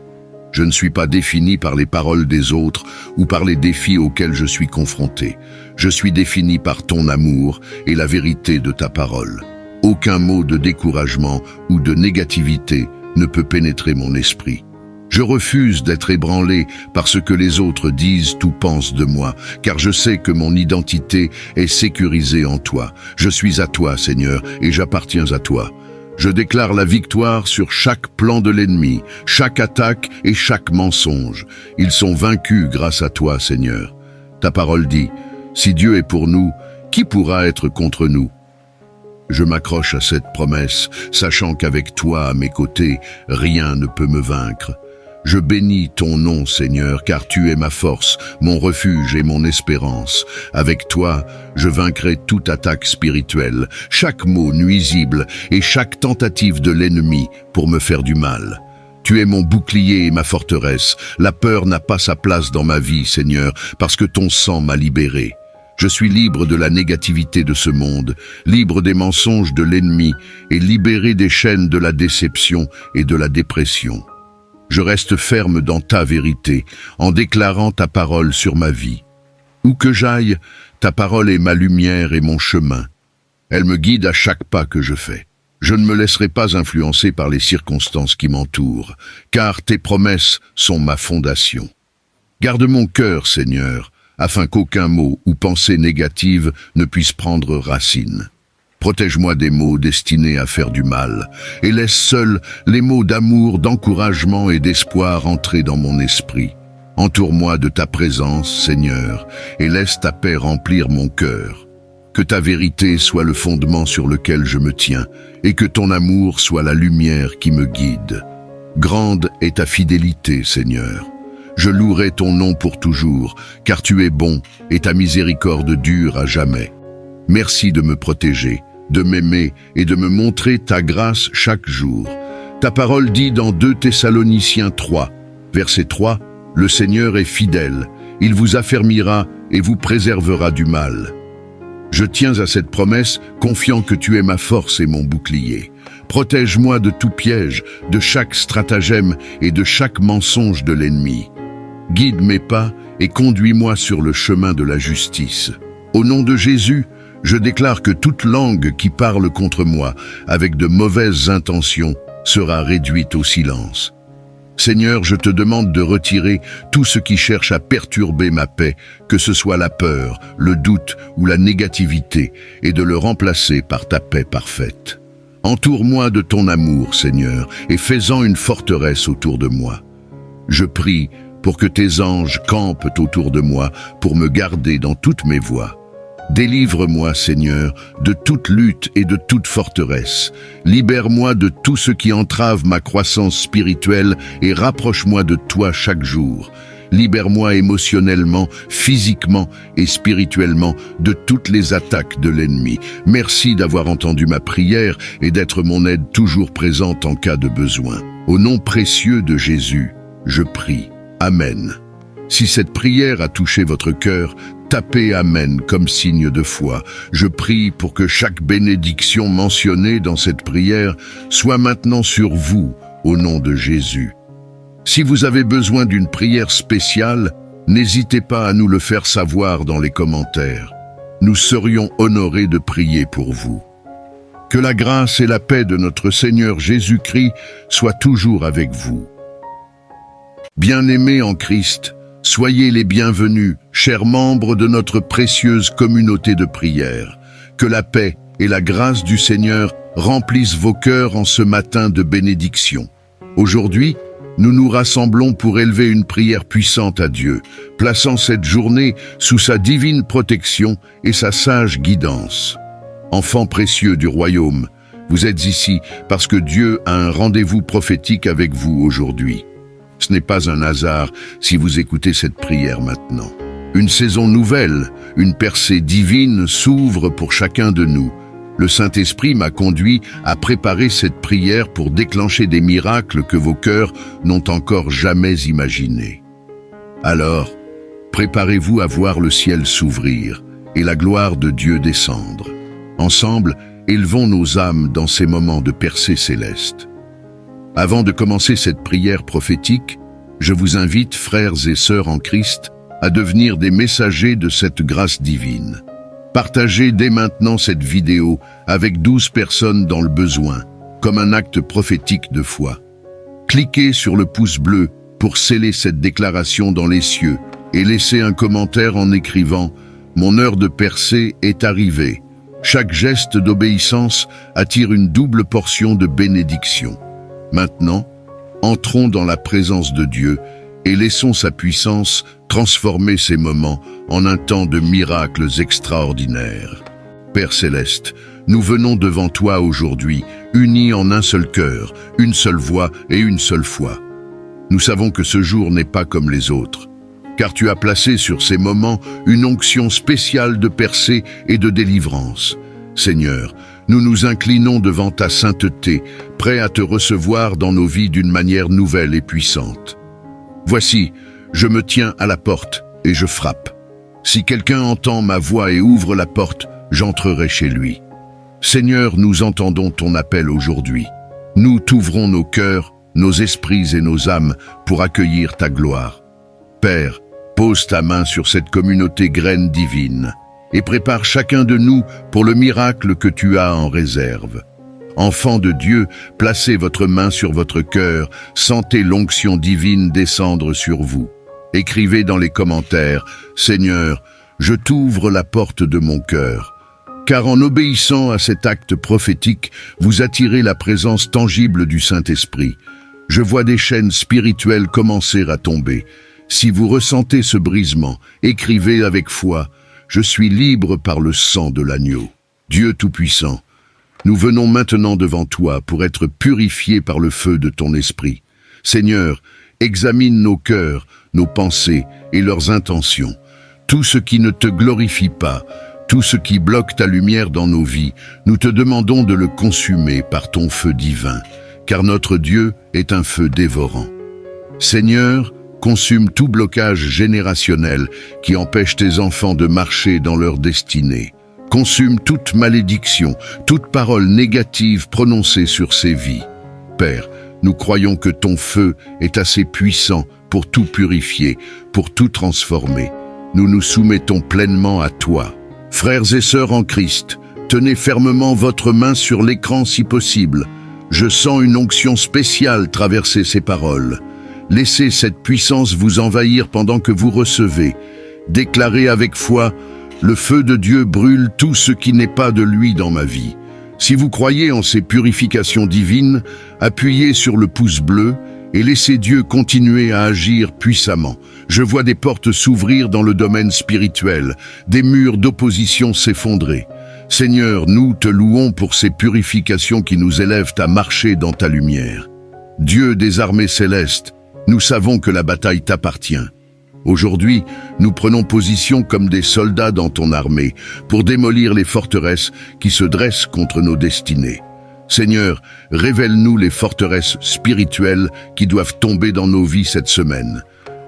Je ne suis pas défini par les paroles des autres ou par les défis auxquels je suis confronté. Je suis défini par ton amour et la vérité de ta parole. Aucun mot de découragement ou de négativité ne peut pénétrer mon esprit. Je refuse d'être ébranlé par ce que les autres disent ou pensent de moi, car je sais que mon identité est sécurisée en toi. Je suis à toi, Seigneur, et j'appartiens à toi. Je déclare la victoire sur chaque plan de l'ennemi, chaque attaque et chaque mensonge. Ils sont vaincus grâce à toi, Seigneur. Ta parole dit, « Si Dieu est pour nous, qui pourra être contre nous ?» Je m'accroche à cette promesse, sachant qu'avec toi à mes côtés, rien ne peut me vaincre. Je bénis ton nom, Seigneur, car tu es ma force, mon refuge et mon espérance. Avec toi, je vaincrai toute attaque spirituelle, chaque mot nuisible et chaque tentative de l'ennemi pour me faire du mal. Tu es mon bouclier et ma forteresse. La peur n'a pas sa place dans ma vie, Seigneur, parce que ton sang m'a libéré. Je suis libre de la négativité de ce monde, libre des mensonges de l'ennemi et libéré des chaînes de la déception et de la dépression. Je reste ferme dans ta vérité, en déclarant ta parole sur ma vie. Où que j'aille, ta parole est ma lumière et mon chemin. Elle me guide à chaque pas que je fais. Je ne me laisserai pas influencer par les circonstances qui m'entourent, car tes promesses sont ma fondation. Garde mon cœur, Seigneur, afin qu'aucun mot ou pensée négative ne puisse prendre racine. Protège-moi des mots destinés à faire du mal, et laisse seuls les mots d'amour, d'encouragement et d'espoir entrer dans mon esprit. Entoure-moi de ta présence, Seigneur, et laisse ta paix remplir mon cœur. Que ta vérité soit le fondement sur lequel je me tiens, et que ton amour soit la lumière qui me guide. Grande est ta fidélité, Seigneur. Je louerai ton nom pour toujours, car tu es bon, et ta miséricorde dure à jamais. Merci de me protéger, de m'aimer et de me montrer ta grâce chaque jour. Ta parole dit dans 2 Thessaloniciens 3, verset 3, « Le Seigneur est fidèle, il vous affermira et vous préservera du mal. » Je tiens à cette promesse, confiant que tu es ma force et mon bouclier. Protège-moi de tout piège, de chaque stratagème et de chaque mensonge de l'ennemi. Guide mes pas et conduis-moi sur le chemin de la justice. Au nom de Jésus, je déclare que toute langue qui parle contre moi, avec de mauvaises intentions, sera réduite au silence. Seigneur, je te demande de retirer tout ce qui cherche à perturber ma paix, que ce soit la peur, le doute ou la négativité, et de le remplacer par ta paix parfaite. Entoure-moi de ton amour, Seigneur, et fais-en une forteresse autour de moi. Je prie pour que tes anges campent autour de moi pour me garder dans toutes mes voies. Délivre-moi, Seigneur, de toute lutte et de toute forteresse. Libère-moi de tout ce qui entrave ma croissance spirituelle et rapproche-moi de toi chaque jour. Libère-moi émotionnellement, physiquement et spirituellement de toutes les attaques de l'ennemi. Merci d'avoir entendu ma prière et d'être mon aide toujours présente en cas de besoin. Au nom précieux de Jésus, je prie. Amen. Si cette prière a touché votre cœur, tapez Amen comme signe de foi. Je prie pour que chaque bénédiction mentionnée dans cette prière soit maintenant sur vous, au nom de Jésus. Si vous avez besoin d'une prière spéciale, n'hésitez pas à nous le faire savoir dans les commentaires. Nous serions honorés de prier pour vous. Que la grâce et la paix de notre Seigneur Jésus-Christ soient toujours avec vous. Bien-aimés en Christ, soyez les bienvenus, chers membres de notre précieuse communauté de prière. Que la paix et la grâce du Seigneur remplissent vos cœurs en ce matin de bénédiction. Aujourd'hui, nous nous rassemblons pour élever une prière puissante à Dieu, plaçant cette journée sous sa divine protection et sa sage guidance. Enfants précieux du royaume, vous êtes ici parce que Dieu a un rendez-vous prophétique avec vous aujourd'hui. Ce n'est pas un hasard si vous écoutez cette prière maintenant. Une saison nouvelle, une percée divine s'ouvre pour chacun de nous. Le Saint-Esprit m'a conduit à préparer cette prière pour déclencher des miracles que vos cœurs n'ont encore jamais imaginés. Alors, préparez-vous à voir le ciel s'ouvrir et la gloire de Dieu descendre. Ensemble, élevons nos âmes dans ces moments de percée céleste. Avant de commencer cette prière prophétique, je vous invite, frères et sœurs en Christ, à devenir des messagers de cette grâce divine. Partagez dès maintenant cette vidéo avec 12 personnes dans le besoin, comme un acte prophétique de foi. Cliquez sur le pouce bleu pour sceller cette déclaration dans les cieux et laissez un commentaire en écrivant « Mon heure de percée est arrivée ». Chaque geste d'obéissance attire une double portion de bénédiction. Maintenant, entrons dans la présence de Dieu et laissons sa puissance transformer ces moments en un temps de miracles extraordinaires. Père Céleste, nous venons devant toi aujourd'hui, unis en un seul cœur, une seule voix et une seule foi. Nous savons que ce jour n'est pas comme les autres, car tu as placé sur ces moments une onction spéciale de percée et de délivrance. Seigneur, nous nous inclinons devant ta sainteté, prêts à te recevoir dans nos vies d'une manière nouvelle et puissante. Voici, je me tiens à la porte et je frappe. Si quelqu'un entend ma voix et ouvre la porte, j'entrerai chez lui. Seigneur, nous entendons ton appel aujourd'hui. Nous t'ouvrons nos cœurs, nos esprits et nos âmes pour accueillir ta gloire. Père, pose ta main sur cette communauté graine divine et prépare chacun de nous pour le miracle que tu as en réserve. Enfants de Dieu, placez votre main sur votre cœur, sentez l'onction divine descendre sur vous. Écrivez dans les commentaires « Seigneur, je t'ouvre la porte de mon cœur ». Car en obéissant à cet acte prophétique, vous attirez la présence tangible du Saint-Esprit. Je vois des chaînes spirituelles commencer à tomber. Si vous ressentez ce brisement, écrivez avec foi « Je suis libre par le sang de l'agneau ». Dieu Tout-Puissant, nous venons maintenant devant toi pour être purifiés par le feu de ton esprit. Seigneur, examine nos cœurs, nos pensées et leurs intentions. Tout ce qui ne te glorifie pas, tout ce qui bloque ta lumière dans nos vies, nous te demandons de le consumer par ton feu divin, car notre Dieu est un feu dévorant. Seigneur, consume tout blocage générationnel qui empêche tes enfants de marcher dans leur destinée. Consume toute malédiction, toute parole négative prononcée sur ces vies. Père, nous croyons que ton feu est assez puissant pour tout purifier, pour tout transformer. Nous nous soumettons pleinement à toi. Frères et sœurs en Christ, tenez fermement votre main sur l'écran si possible. Je sens une onction spéciale traverser ces paroles. Laissez cette puissance vous envahir pendant que vous recevez. Déclarez avec foi: le feu de Dieu brûle tout ce qui n'est pas de lui dans ma vie. Si vous croyez en ces purifications divines, appuyez sur le pouce bleu et laissez Dieu continuer à agir puissamment. Je vois des portes s'ouvrir dans le domaine spirituel, des murs d'opposition s'effondrer. Seigneur, nous te louons pour ces purifications qui nous élèvent à marcher dans ta lumière. Dieu des armées célestes, nous savons que la bataille t'appartient. Aujourd'hui, nous prenons position comme des soldats dans ton armée pour démolir les forteresses qui se dressent contre nos destinées. Seigneur, révèle-nous les forteresses spirituelles qui doivent tomber dans nos vies cette semaine.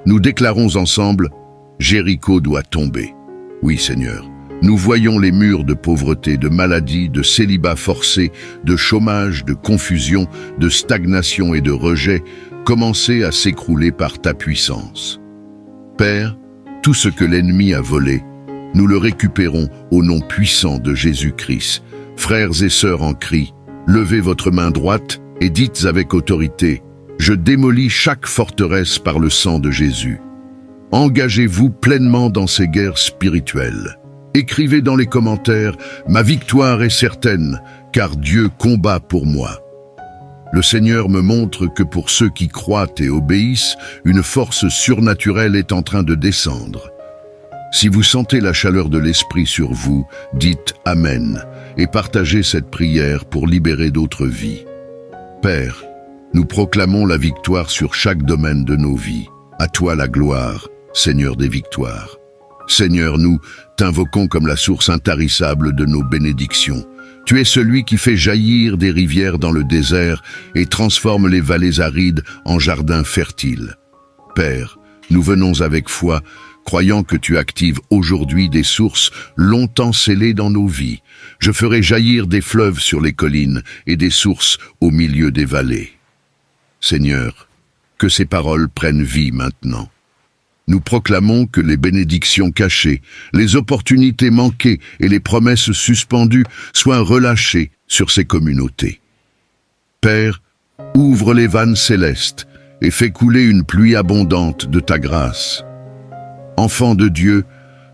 Nous déclarons ensemble, Jéricho doit tomber. Oui, Seigneur. Nous voyons les murs de pauvreté, de maladie, de célibat forcé, de chômage, de confusion, de stagnation et de rejet commencer à s'écrouler par ta puissance. Père, tout ce que l'ennemi a volé, nous le récupérons au nom puissant de Jésus-Christ. Frères et sœurs en Christ, levez votre main droite et dites avec autorité: je démolis chaque forteresse par le sang de Jésus. Engagez-vous pleinement dans ces guerres spirituelles. Écrivez dans les commentaires: ma victoire est certaine, car Dieu combat pour moi. Le Seigneur me montre que pour ceux qui croient et obéissent, une force surnaturelle est en train de descendre. Si vous sentez la chaleur de l'Esprit sur vous, dites Amen et partagez cette prière pour libérer d'autres vies. Père, nous proclamons la victoire sur chaque domaine de nos vies. À toi la gloire, Seigneur des victoires. Seigneur, nous t'invoquons comme la source intarissable de nos bénédictions. Tu es celui qui fait jaillir des rivières dans le désert et transforme les vallées arides en jardins fertiles. Père, nous venons avec foi, croyant que tu actives aujourd'hui des sources longtemps scellées dans nos vies. Je ferai jaillir des fleuves sur les collines et des sources au milieu des vallées. Seigneur, que ces paroles prennent vie maintenant. Nous proclamons que les bénédictions cachées, les opportunités manquées et les promesses suspendues soient relâchées sur ces communautés. Père, ouvre les vannes célestes et fais couler une pluie abondante de ta grâce. Enfants de Dieu,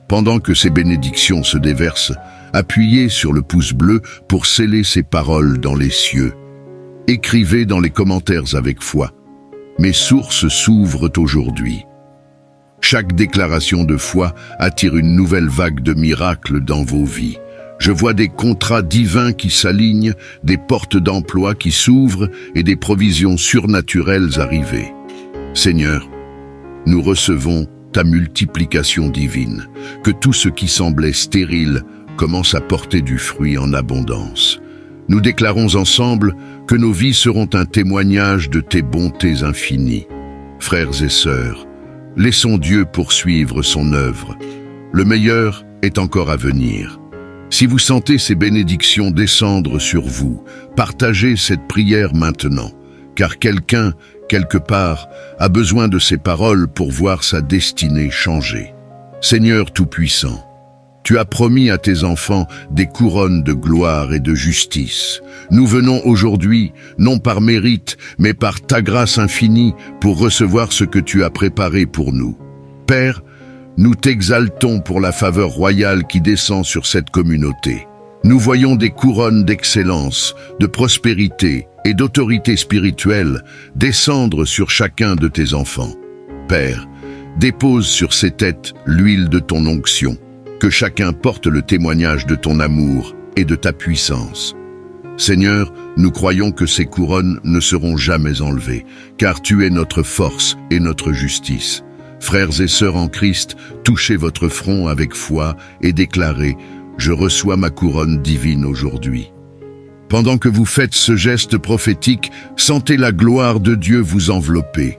pendant que ces bénédictions se déversent, appuyez sur le pouce bleu pour sceller ces paroles dans les cieux. Écrivez dans les commentaires avec foi. Mes sources s'ouvrent aujourd'hui. Chaque déclaration de foi attire une nouvelle vague de miracles dans vos vies. Je vois des contrats divins qui s'alignent, des portes d'emploi qui s'ouvrent et des provisions surnaturelles arriver. Seigneur, nous recevons ta multiplication divine, que tout ce qui semblait stérile commence à porter du fruit en abondance. Nous déclarons ensemble que nos vies seront un témoignage de tes bontés infinies. Frères et sœurs, laissons Dieu poursuivre son œuvre. Le meilleur est encore à venir. Si vous sentez ces bénédictions descendre sur vous, partagez cette prière maintenant, car quelqu'un, quelque part, a besoin de ces paroles pour voir sa destinée changer. Seigneur Tout-Puissant, tu as promis à tes enfants des couronnes de gloire et de justice. Nous venons aujourd'hui, non par mérite, mais par ta grâce infinie, pour recevoir ce que tu as préparé pour nous. Père, nous t'exaltons pour la faveur royale qui descend sur cette communauté. Nous voyons des couronnes d'excellence, de prospérité et d'autorité spirituelle descendre sur chacun de tes enfants. Père, dépose sur ces têtes l'huile de ton onction, que chacun porte le témoignage de ton amour et de ta puissance. Seigneur, nous croyons que ces couronnes ne seront jamais enlevées, car tu es notre force et notre justice. Frères et sœurs en Christ, touchez votre front avec foi et déclarez « Je reçois ma couronne divine aujourd'hui ». Pendant que vous faites ce geste prophétique, sentez la gloire de Dieu vous envelopper.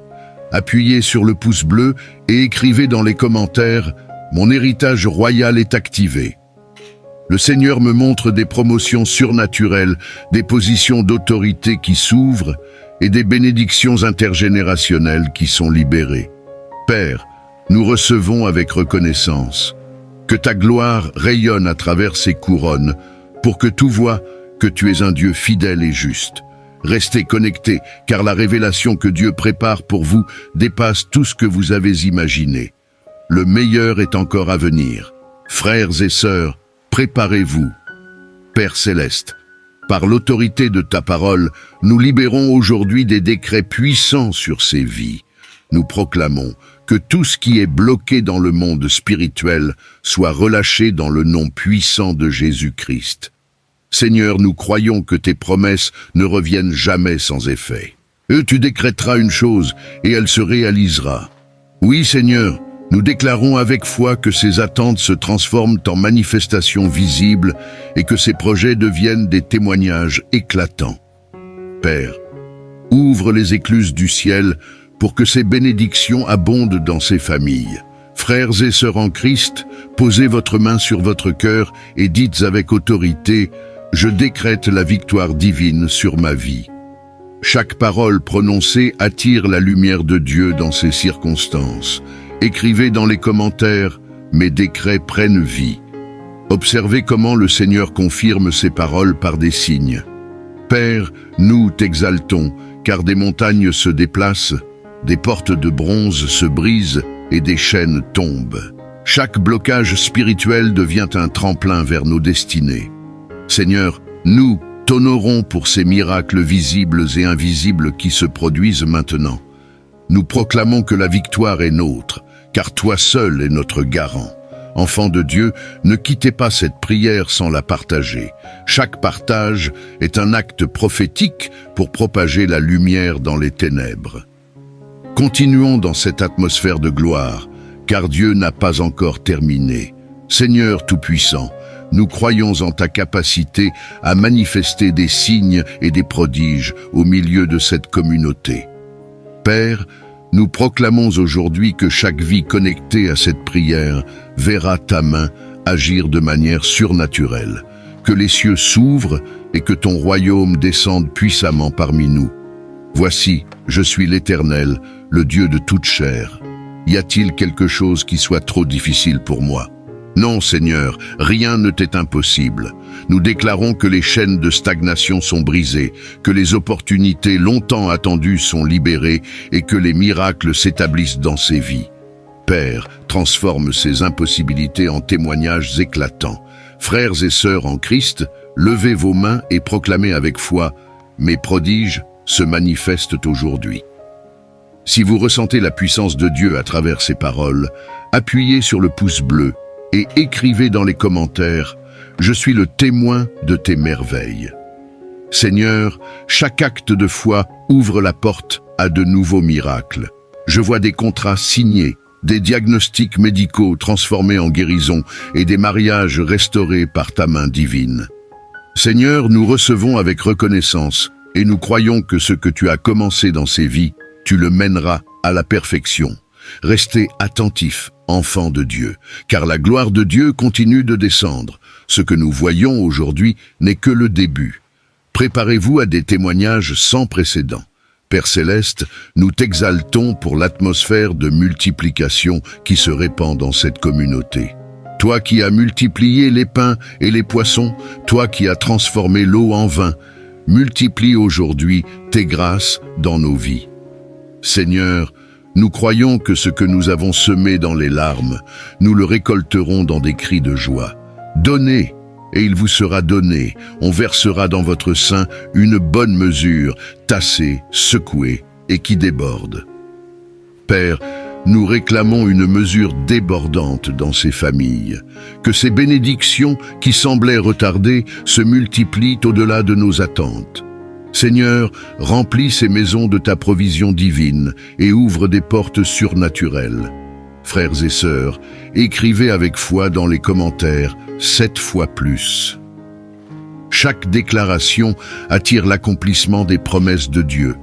Appuyez sur le pouce bleu et écrivez dans les commentaires « Mon héritage royal est activé ». Le Seigneur me montre des promotions surnaturelles, des positions d'autorité qui s'ouvrent et des bénédictions intergénérationnelles qui sont libérées. Père, nous recevons avec reconnaissance. Que ta gloire rayonne à travers ces couronnes pour que tout voie que tu es un Dieu fidèle et juste. Restez connectés, car la révélation que Dieu prépare pour vous dépasse tout ce que vous avez imaginé. Le meilleur est encore à venir. Frères et sœurs, préparez-vous. Père Céleste, par l'autorité de ta parole, nous libérons aujourd'hui des décrets puissants sur ces vies. Nous proclamons que tout ce qui est bloqué dans le monde spirituel soit relâché dans le nom puissant de Jésus-Christ. Seigneur, nous croyons que tes promesses ne reviennent jamais sans effet. Tu décréteras une chose et elle se réalisera. Oui, Seigneur, nous déclarons avec foi que ces attentes se transforment en manifestations visibles et que ces projets deviennent des témoignages éclatants. Père, ouvre les écluses du ciel pour que ces bénédictions abondent dans ces familles. Frères et sœurs en Christ, posez votre main sur votre cœur et dites avec autorité « Je décrète la victoire divine sur ma vie ». Chaque parole prononcée attire la lumière de Dieu dans ces circonstances. Écrivez dans les commentaires « Mes décrets prennent vie ». Observez comment le Seigneur confirme ces paroles par des signes. Père, nous t'exaltons, car des montagnes se déplacent, des portes de bronze se brisent et des chaînes tombent. Chaque blocage spirituel devient un tremplin vers nos destinées. Seigneur, nous t'honorons pour ces miracles visibles et invisibles qui se produisent maintenant. Nous proclamons que la victoire est nôtre, car toi seul es notre garant. Enfants de Dieu, ne quittez pas cette prière sans la partager. Chaque partage est un acte prophétique pour propager la lumière dans les ténèbres. Continuons dans cette atmosphère de gloire, car Dieu n'a pas encore terminé. Seigneur Tout-Puissant, nous croyons en ta capacité à manifester des signes et des prodiges au milieu de cette communauté. Père, nous proclamons aujourd'hui que chaque vie connectée à cette prière verra ta main agir de manière surnaturelle, que les cieux s'ouvrent et que ton royaume descende puissamment parmi nous. Voici, je suis l'Éternel, le Dieu de toute chair. Y a-t-il quelque chose qui soit trop difficile pour moi? Non, Seigneur, rien ne t'est impossible. Nous déclarons que les chaînes de stagnation sont brisées, que les opportunités longtemps attendues sont libérées et que les miracles s'établissent dans ces vies. Père, transforme ces impossibilités en témoignages éclatants. Frères et sœurs en Christ, levez vos mains et proclamez avec foi « Mes prodiges se manifestent aujourd'hui ». Si vous ressentez la puissance de Dieu à travers ces paroles, appuyez sur le pouce bleu et écrivez dans les commentaires « Je suis le témoin de tes merveilles ». Seigneur, chaque acte de foi ouvre la porte à de nouveaux miracles. Je vois des contrats signés, des diagnostics médicaux transformés en guérison et des mariages restaurés par ta main divine. Seigneur, nous recevons avec reconnaissance et nous croyons que ce que tu as commencé dans ces vies, tu le mèneras à la perfection. Restez attentifs, enfants de Dieu, car la gloire de Dieu continue de descendre. Ce que nous voyons aujourd'hui n'est que le début. Préparez-vous à des témoignages sans précédent. Père Céleste, nous t'exaltons pour l'atmosphère de multiplication qui se répand dans cette communauté. Toi qui as multiplié les pains et les poissons, toi qui as transformé l'eau en vin, multiplie aujourd'hui tes grâces dans nos vies. Seigneur, nous croyons que ce que nous avons semé dans les larmes, nous le récolterons dans des cris de joie. Donnez, et il vous sera donné. On versera dans votre sein une bonne mesure, tassée, secouée et qui déborde. Père, nous réclamons une mesure débordante dans ces familles. Que ces bénédictions qui semblaient retardées se multiplient au-delà de nos attentes. Seigneur, remplis ces maisons de ta provision divine et ouvre des portes surnaturelles. Frères et sœurs, écrivez avec foi dans les commentaires 7 fois plus. Chaque déclaration attire l'accomplissement des promesses de Dieu.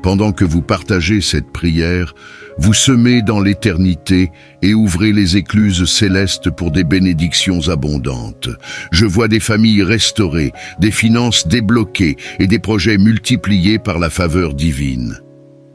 Pendant que vous partagez cette prière, vous semez dans l'éternité et ouvrez les écluses célestes pour des bénédictions abondantes. Je vois des familles restaurées, des finances débloquées et des projets multipliés par la faveur divine.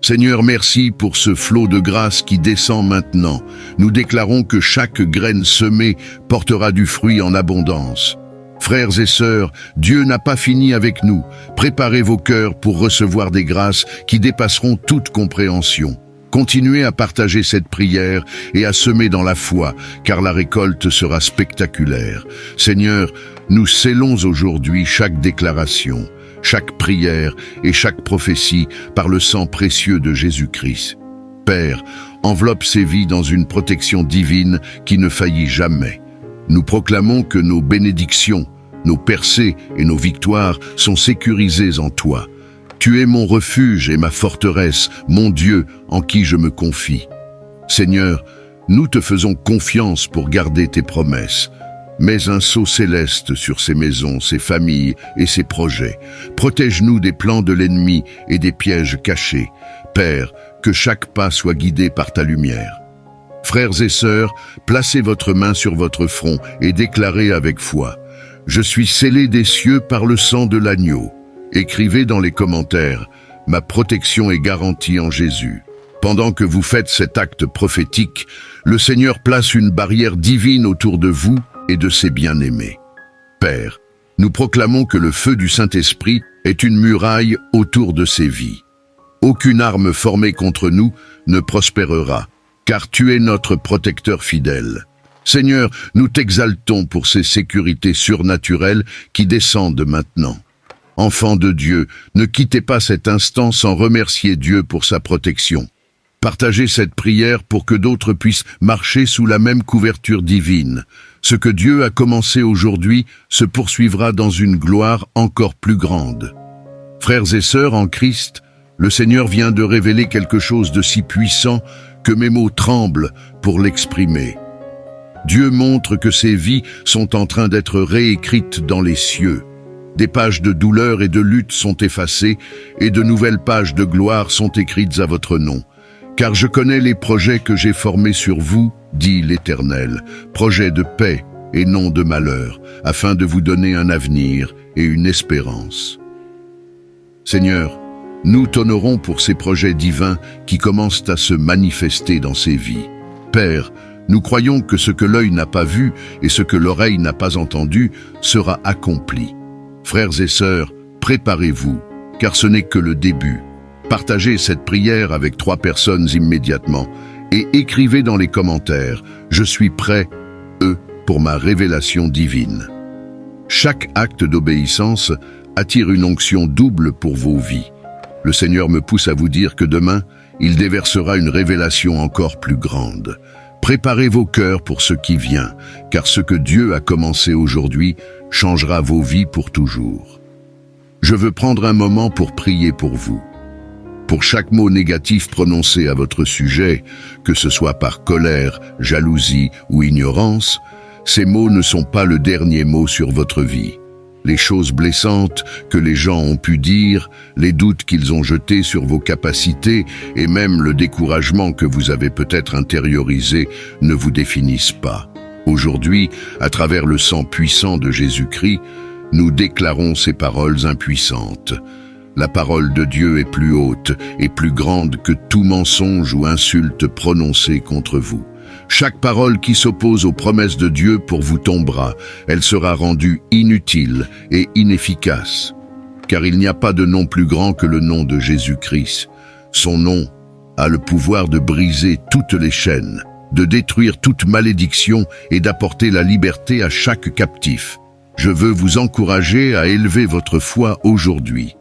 Seigneur, merci pour ce flot de grâce qui descend maintenant. Nous déclarons que chaque graine semée portera du fruit en abondance. Frères et sœurs, Dieu n'a pas fini avec nous. Préparez vos cœurs pour recevoir des grâces qui dépasseront toute compréhension. Continuez à partager cette prière et à semer dans la foi, car la récolte sera spectaculaire. Seigneur, nous scellons aujourd'hui chaque déclaration, chaque prière et chaque prophétie par le sang précieux de Jésus-Christ. Père, enveloppe ces vies dans une protection divine qui ne faillit jamais. Nous proclamons que nos bénédictions, nos percées et nos victoires sont sécurisées en toi. Tu es mon refuge et ma forteresse, mon Dieu en qui je me confie. Seigneur, nous te faisons confiance pour garder tes promesses. Mets un sceau céleste sur ces maisons, ces familles et ces projets. Protège-nous des plans de l'ennemi et des pièges cachés. Père, que chaque pas soit guidé par ta lumière. Frères et sœurs, placez votre main sur votre front et déclarez avec foi « Je suis scellé des cieux par le sang de l'agneau ». Écrivez dans les commentaires « Ma protection est garantie en Jésus ». Pendant que vous faites cet acte prophétique, le Seigneur place une barrière divine autour de vous et de ses bien-aimés. Père, nous proclamons que le feu du Saint-Esprit est une muraille autour de ces vies. Aucune arme formée contre nous ne prospérera, car tu es notre protecteur fidèle. Seigneur, nous t'exaltons pour ces sécurités surnaturelles qui descendent maintenant. Enfants de Dieu, ne quittez pas cet instant sans remercier Dieu pour sa protection. Partagez cette prière pour que d'autres puissent marcher sous la même couverture divine. Ce que Dieu a commencé aujourd'hui se poursuivra dans une gloire encore plus grande. Frères et sœurs en Christ, le Seigneur vient de révéler quelque chose de si puissant que mes mots tremblent pour l'exprimer. Dieu montre que ces vies sont en train d'être réécrites dans les cieux. Des pages de douleur et de lutte sont effacées et de nouvelles pages de gloire sont écrites à votre nom. Car je connais les projets que j'ai formés sur vous, dit l'Éternel, projets de paix et non de malheur, afin de vous donner un avenir et une espérance. Seigneur, nous t'honorons pour ces projets divins qui commencent à se manifester dans ces vies. Père, nous croyons que ce que l'œil n'a pas vu et ce que l'oreille n'a pas entendu sera accompli. Frères et sœurs, préparez-vous, car ce n'est que le début. Partagez cette prière avec 3 personnes immédiatement et écrivez dans les commentaires « Je suis prêt, pour ma révélation divine ». Chaque acte d'obéissance attire une onction double pour vos vies. Le Seigneur me pousse à vous dire que demain, il déversera une révélation encore plus grande. Préparez vos cœurs pour ce qui vient, car ce que Dieu a commencé aujourd'hui changera vos vies pour toujours. Je veux prendre un moment pour prier pour vous. Pour chaque mot négatif prononcé à votre sujet, que ce soit par colère, jalousie ou ignorance, ces mots ne sont pas le dernier mot sur votre vie. Les choses blessantes que les gens ont pu dire, les doutes qu'ils ont jetés sur vos capacités et même le découragement que vous avez peut-être intériorisé ne vous définissent pas. Aujourd'hui, à travers le sang puissant de Jésus-Christ, nous déclarons ces paroles impuissantes. La parole de Dieu est plus haute et plus grande que tout mensonge ou insulte prononcée contre vous. Chaque parole qui s'oppose aux promesses de Dieu pour vous tombera, elle sera rendue inutile et inefficace. Car il n'y a pas de nom plus grand que le nom de Jésus-Christ. Son nom a le pouvoir de briser toutes les chaînes, de détruire toute malédiction et d'apporter la liberté à chaque captif. Je veux vous encourager à élever votre foi aujourd'hui.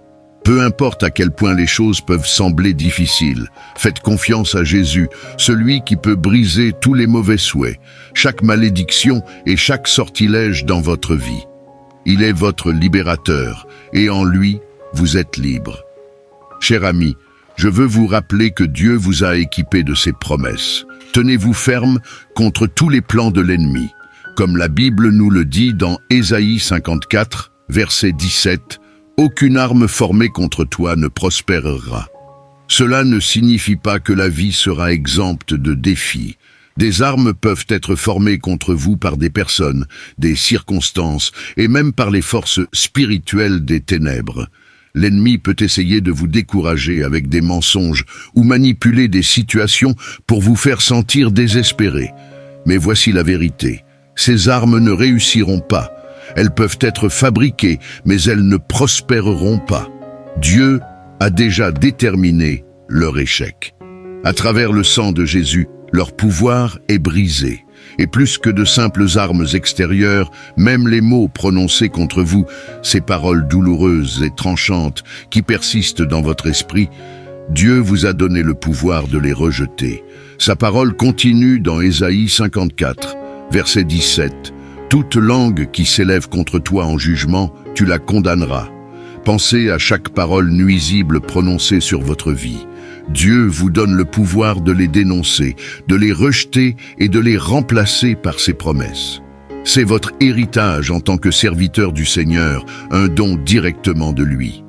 Peu importe à quel point les choses peuvent sembler difficiles, faites confiance à Jésus, celui qui peut briser tous les mauvais souhaits, chaque malédiction et chaque sortilège dans votre vie. Il est votre libérateur et en lui, vous êtes libre. Cher ami, je veux vous rappeler que Dieu vous a équipé de ses promesses. Tenez-vous ferme contre tous les plans de l'ennemi. Comme la Bible nous le dit dans Ésaïe 54, verset 17, « Aucune arme formée contre toi ne prospérera ». Cela ne signifie pas que la vie sera exempte de défis. Des armes peuvent être formées contre vous par des personnes, des circonstances et même par les forces spirituelles des ténèbres. L'ennemi peut essayer de vous décourager avec des mensonges ou manipuler des situations pour vous faire sentir désespéré. Mais voici la vérité. Ces armes ne réussiront pas. Elles peuvent être fabriquées, mais elles ne prospéreront pas. Dieu a déjà déterminé leur échec. À travers le sang de Jésus, leur pouvoir est brisé. Et plus que de simples armes extérieures, même les mots prononcés contre vous, ces paroles douloureuses et tranchantes qui persistent dans votre esprit, Dieu vous a donné le pouvoir de les rejeter. Sa parole continue dans Ésaïe 54, verset 17. « Toute langue qui s'élève contre toi en jugement, tu la condamneras. » Pensez à chaque parole nuisible prononcée sur votre vie. Dieu vous donne le pouvoir de les dénoncer, de les rejeter et de les remplacer par ses promesses. C'est votre héritage en tant que serviteur du Seigneur, un don directement de lui.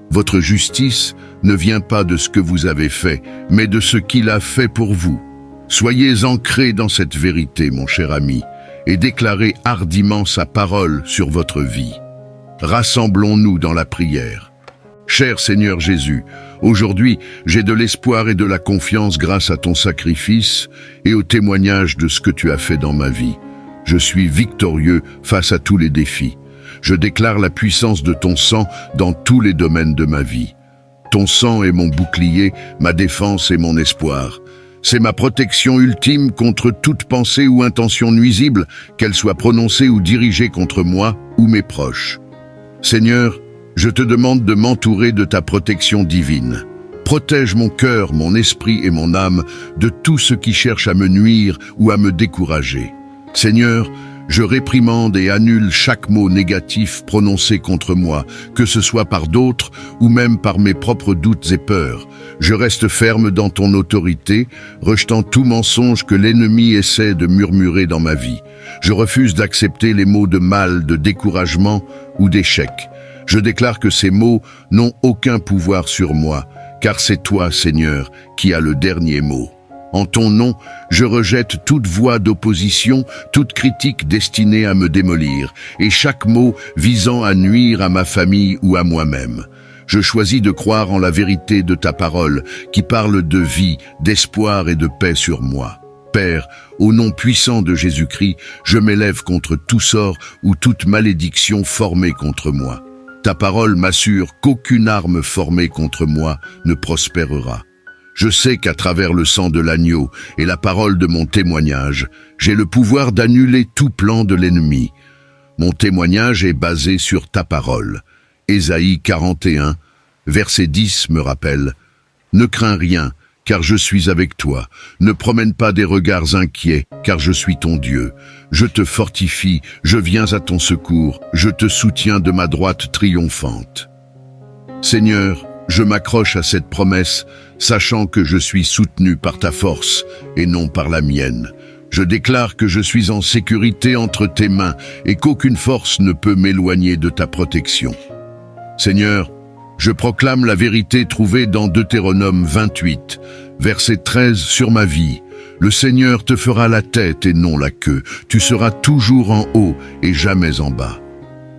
Votre justice ne vient pas de ce que vous avez fait, mais de ce qu'il a fait pour vous. Soyez ancrés dans cette vérité, mon cher ami, et déclarez hardiment sa parole sur votre vie. Rassemblons-nous dans la prière. Cher Seigneur Jésus, aujourd'hui, j'ai de l'espoir et de la confiance grâce à ton sacrifice et au témoignage de ce que tu as fait dans ma vie. Je suis victorieux face à tous les défis. Je déclare la puissance de ton sang dans tous les domaines de ma vie. Ton sang est mon bouclier, ma défense et mon espoir. C'est ma protection ultime contre toute pensée ou intention nuisible, qu'elle soit prononcée ou dirigée contre moi ou mes proches. Seigneur, je te demande de m'entourer de ta protection divine. Protège mon cœur, mon esprit et mon âme de tout ce qui cherche à me nuire ou à me décourager. Seigneur, Je réprimande et annule chaque mot négatif prononcé contre moi, que ce soit par d'autres ou même par mes propres doutes et peurs. Je reste ferme dans ton autorité, rejetant tout mensonge que l'ennemi essaie de murmurer dans ma vie. Je refuse d'accepter les mots de mal, de découragement ou d'échec. Je déclare que ces mots n'ont aucun pouvoir sur moi, car c'est toi, Seigneur, qui as le dernier mot. En ton nom, je rejette toute voix d'opposition, toute critique destinée à me démolir, et chaque mot visant à nuire à ma famille ou à moi-même. Je choisis de croire en la vérité de ta parole, qui parle de vie, d'espoir et de paix sur moi. Père, au nom puissant de Jésus-Christ, je m'élève contre tout sort ou toute malédiction formée contre moi. Ta parole m'assure qu'aucune arme formée contre moi ne prospérera. Je sais qu'à travers le sang de l'agneau et la parole de mon témoignage, j'ai le pouvoir d'annuler tout plan de l'ennemi. Mon témoignage est basé sur ta parole. Ésaïe 41, verset 10 me rappelle « Ne crains rien, car je suis avec toi. Ne promène pas des regards inquiets, car je suis ton Dieu. Je te fortifie, je viens à ton secours, je te soutiens de ma droite triomphante. » Seigneur, je m'accroche à cette promesse, sachant que je suis soutenu par ta force et non par la mienne. Je déclare que je suis en sécurité entre tes mains et qu'aucune force ne peut m'éloigner de ta protection. Seigneur, je proclame la vérité trouvée dans Deutéronome 28, verset 13 sur ma vie. Le Seigneur te fera la tête et non la queue. Tu seras toujours en haut et jamais en bas.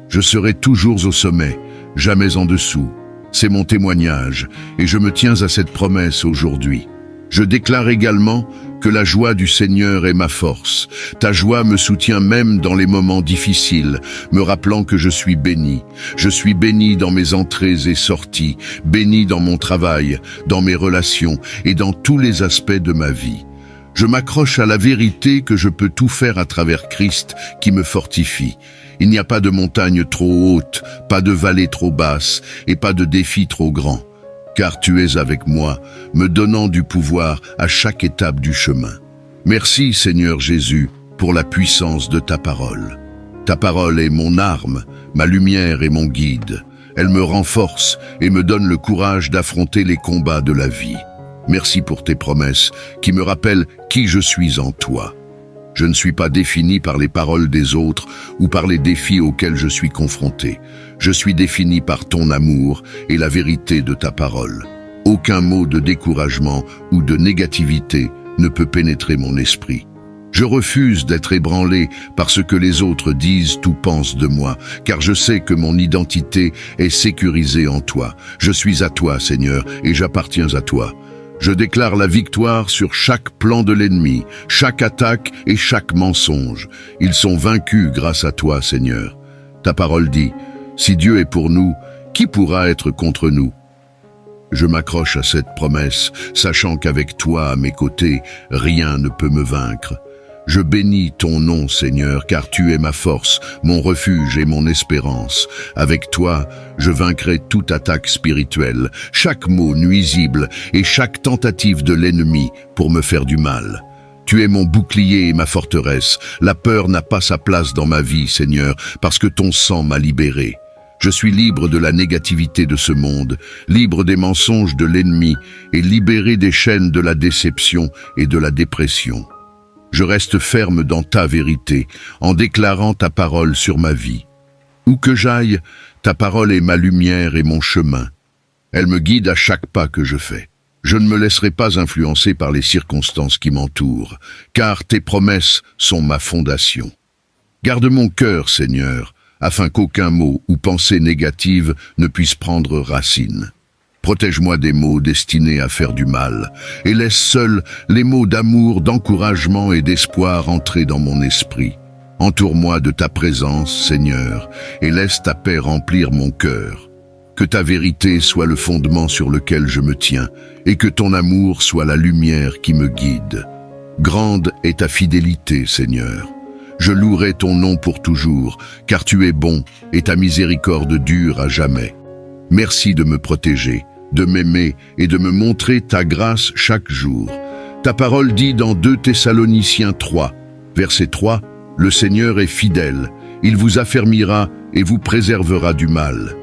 Je serai toujours au sommet, jamais en dessous. C'est mon témoignage, et je me tiens à cette promesse aujourd'hui. Je déclare également que la joie du Seigneur est ma force. Ta joie me soutient même dans les moments difficiles, me rappelant que je suis béni. Je suis béni dans mes entrées et sorties, béni dans mon travail, dans mes relations et dans tous les aspects de ma vie. Je m'accroche à la vérité que je peux tout faire à travers Christ qui me fortifie. Il n'y a pas de montagne trop haute, pas de vallée trop basse et pas de défi trop grand. Car tu es avec moi, me donnant du pouvoir à chaque étape du chemin. Merci Seigneur Jésus pour la puissance de ta parole. Ta parole est mon arme, ma lumière et mon guide. Elle me renforce et me donne le courage d'affronter les combats de la vie. Merci pour tes promesses qui me rappellent qui je suis en toi. Je ne suis pas défini par les paroles des autres ou par les défis auxquels je suis confronté. Je suis défini par ton amour et la vérité de ta parole. Aucun mot de découragement ou de négativité ne peut pénétrer mon esprit. Je refuse d'être ébranlé par ce que les autres disent ou pensent de moi, car je sais que mon identité est sécurisée en toi. Je suis à toi, Seigneur, et j'appartiens à toi. Je déclare la victoire sur chaque plan de l'ennemi, chaque attaque et chaque mensonge. Ils sont vaincus grâce à toi, Seigneur. Ta parole dit, « Si Dieu est pour nous, qui pourra être contre nous ?» Je m'accroche à cette promesse, sachant qu'avec toi à mes côtés, rien ne peut me vaincre. Je bénis ton nom, Seigneur, car tu es ma force, mon refuge et mon espérance. Avec toi, je vaincrai toute attaque spirituelle, chaque mot nuisible et chaque tentative de l'ennemi pour me faire du mal. Tu es mon bouclier et ma forteresse. La peur n'a pas sa place dans ma vie, Seigneur, parce que ton sang m'a libéré. Je suis libre de la négativité de ce monde, libre des mensonges de l'ennemi et libéré des chaînes de la déception et de la dépression. Je reste ferme dans ta vérité, en déclarant ta parole sur ma vie. Où que j'aille, ta parole est ma lumière et mon chemin. Elle me guide à chaque pas que je fais. Je ne me laisserai pas influencer par les circonstances qui m'entourent, car tes promesses sont ma fondation. Garde mon cœur, Seigneur, afin qu'aucun mot ou pensée négative ne puisse prendre racine. Protège-moi des mots destinés à faire du mal, et laisse seuls les mots d'amour, d'encouragement et d'espoir entrer dans mon esprit. Entoure-moi de ta présence, Seigneur, et laisse ta paix remplir mon cœur. Que ta vérité soit le fondement sur lequel je me tiens, et que ton amour soit la lumière qui me guide. Grande est ta fidélité, Seigneur. Je louerai ton nom pour toujours, car tu es bon, et ta miséricorde dure à jamais. Merci de me protéger, de m'aimer et de me montrer ta grâce chaque jour. Ta parole dit dans 2 Thessaloniciens 3, verset 3, « Le Seigneur est fidèle, il vous affermira et vous préservera du mal.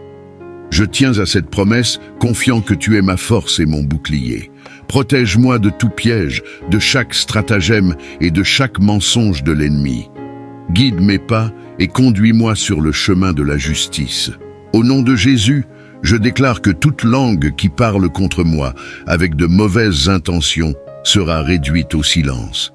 Je tiens à cette promesse, confiant que tu es ma force et mon bouclier. Protège-moi de tout piège, de chaque stratagème et de chaque mensonge de l'ennemi. Guide mes pas et conduis-moi sur le chemin de la justice. Au nom de Jésus, je déclare que toute langue qui parle contre moi, avec de mauvaises intentions, sera réduite au silence.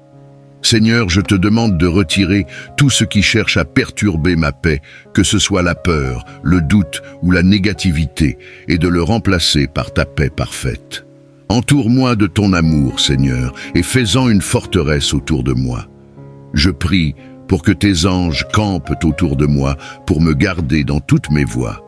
Seigneur, je te demande de retirer tout ce qui cherche à perturber ma paix, que ce soit la peur, le doute ou la négativité, et de le remplacer par ta paix parfaite. Entoure-moi de ton amour, Seigneur, et fais-en une forteresse autour de moi. Je prie pour que tes anges campent autour de moi pour me garder dans toutes mes voies.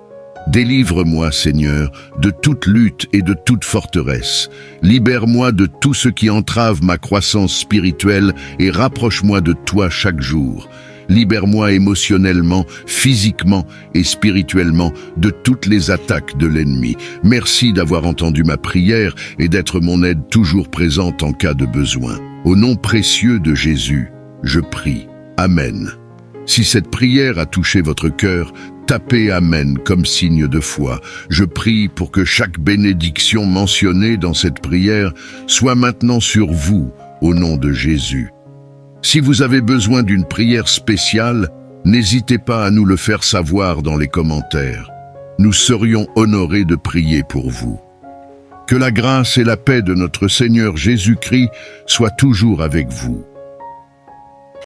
Délivre-moi, Seigneur, de toute lutte et de toute forteresse. Libère-moi de tout ce qui entrave ma croissance spirituelle et rapproche-moi de toi chaque jour. Libère-moi émotionnellement, physiquement et spirituellement de toutes les attaques de l'ennemi. Merci d'avoir entendu ma prière et d'être mon aide toujours présente en cas de besoin. Au nom précieux de Jésus, je prie. Amen. Si cette prière a touché votre cœur, tapez Amen comme signe de foi. Je prie pour que chaque bénédiction mentionnée dans cette prière soit maintenant sur vous, au nom de Jésus. Si vous avez besoin d'une prière spéciale, n'hésitez pas à nous le faire savoir dans les commentaires. Nous serions honorés de prier pour vous. Que la grâce et la paix de notre Seigneur Jésus-Christ soient toujours avec vous.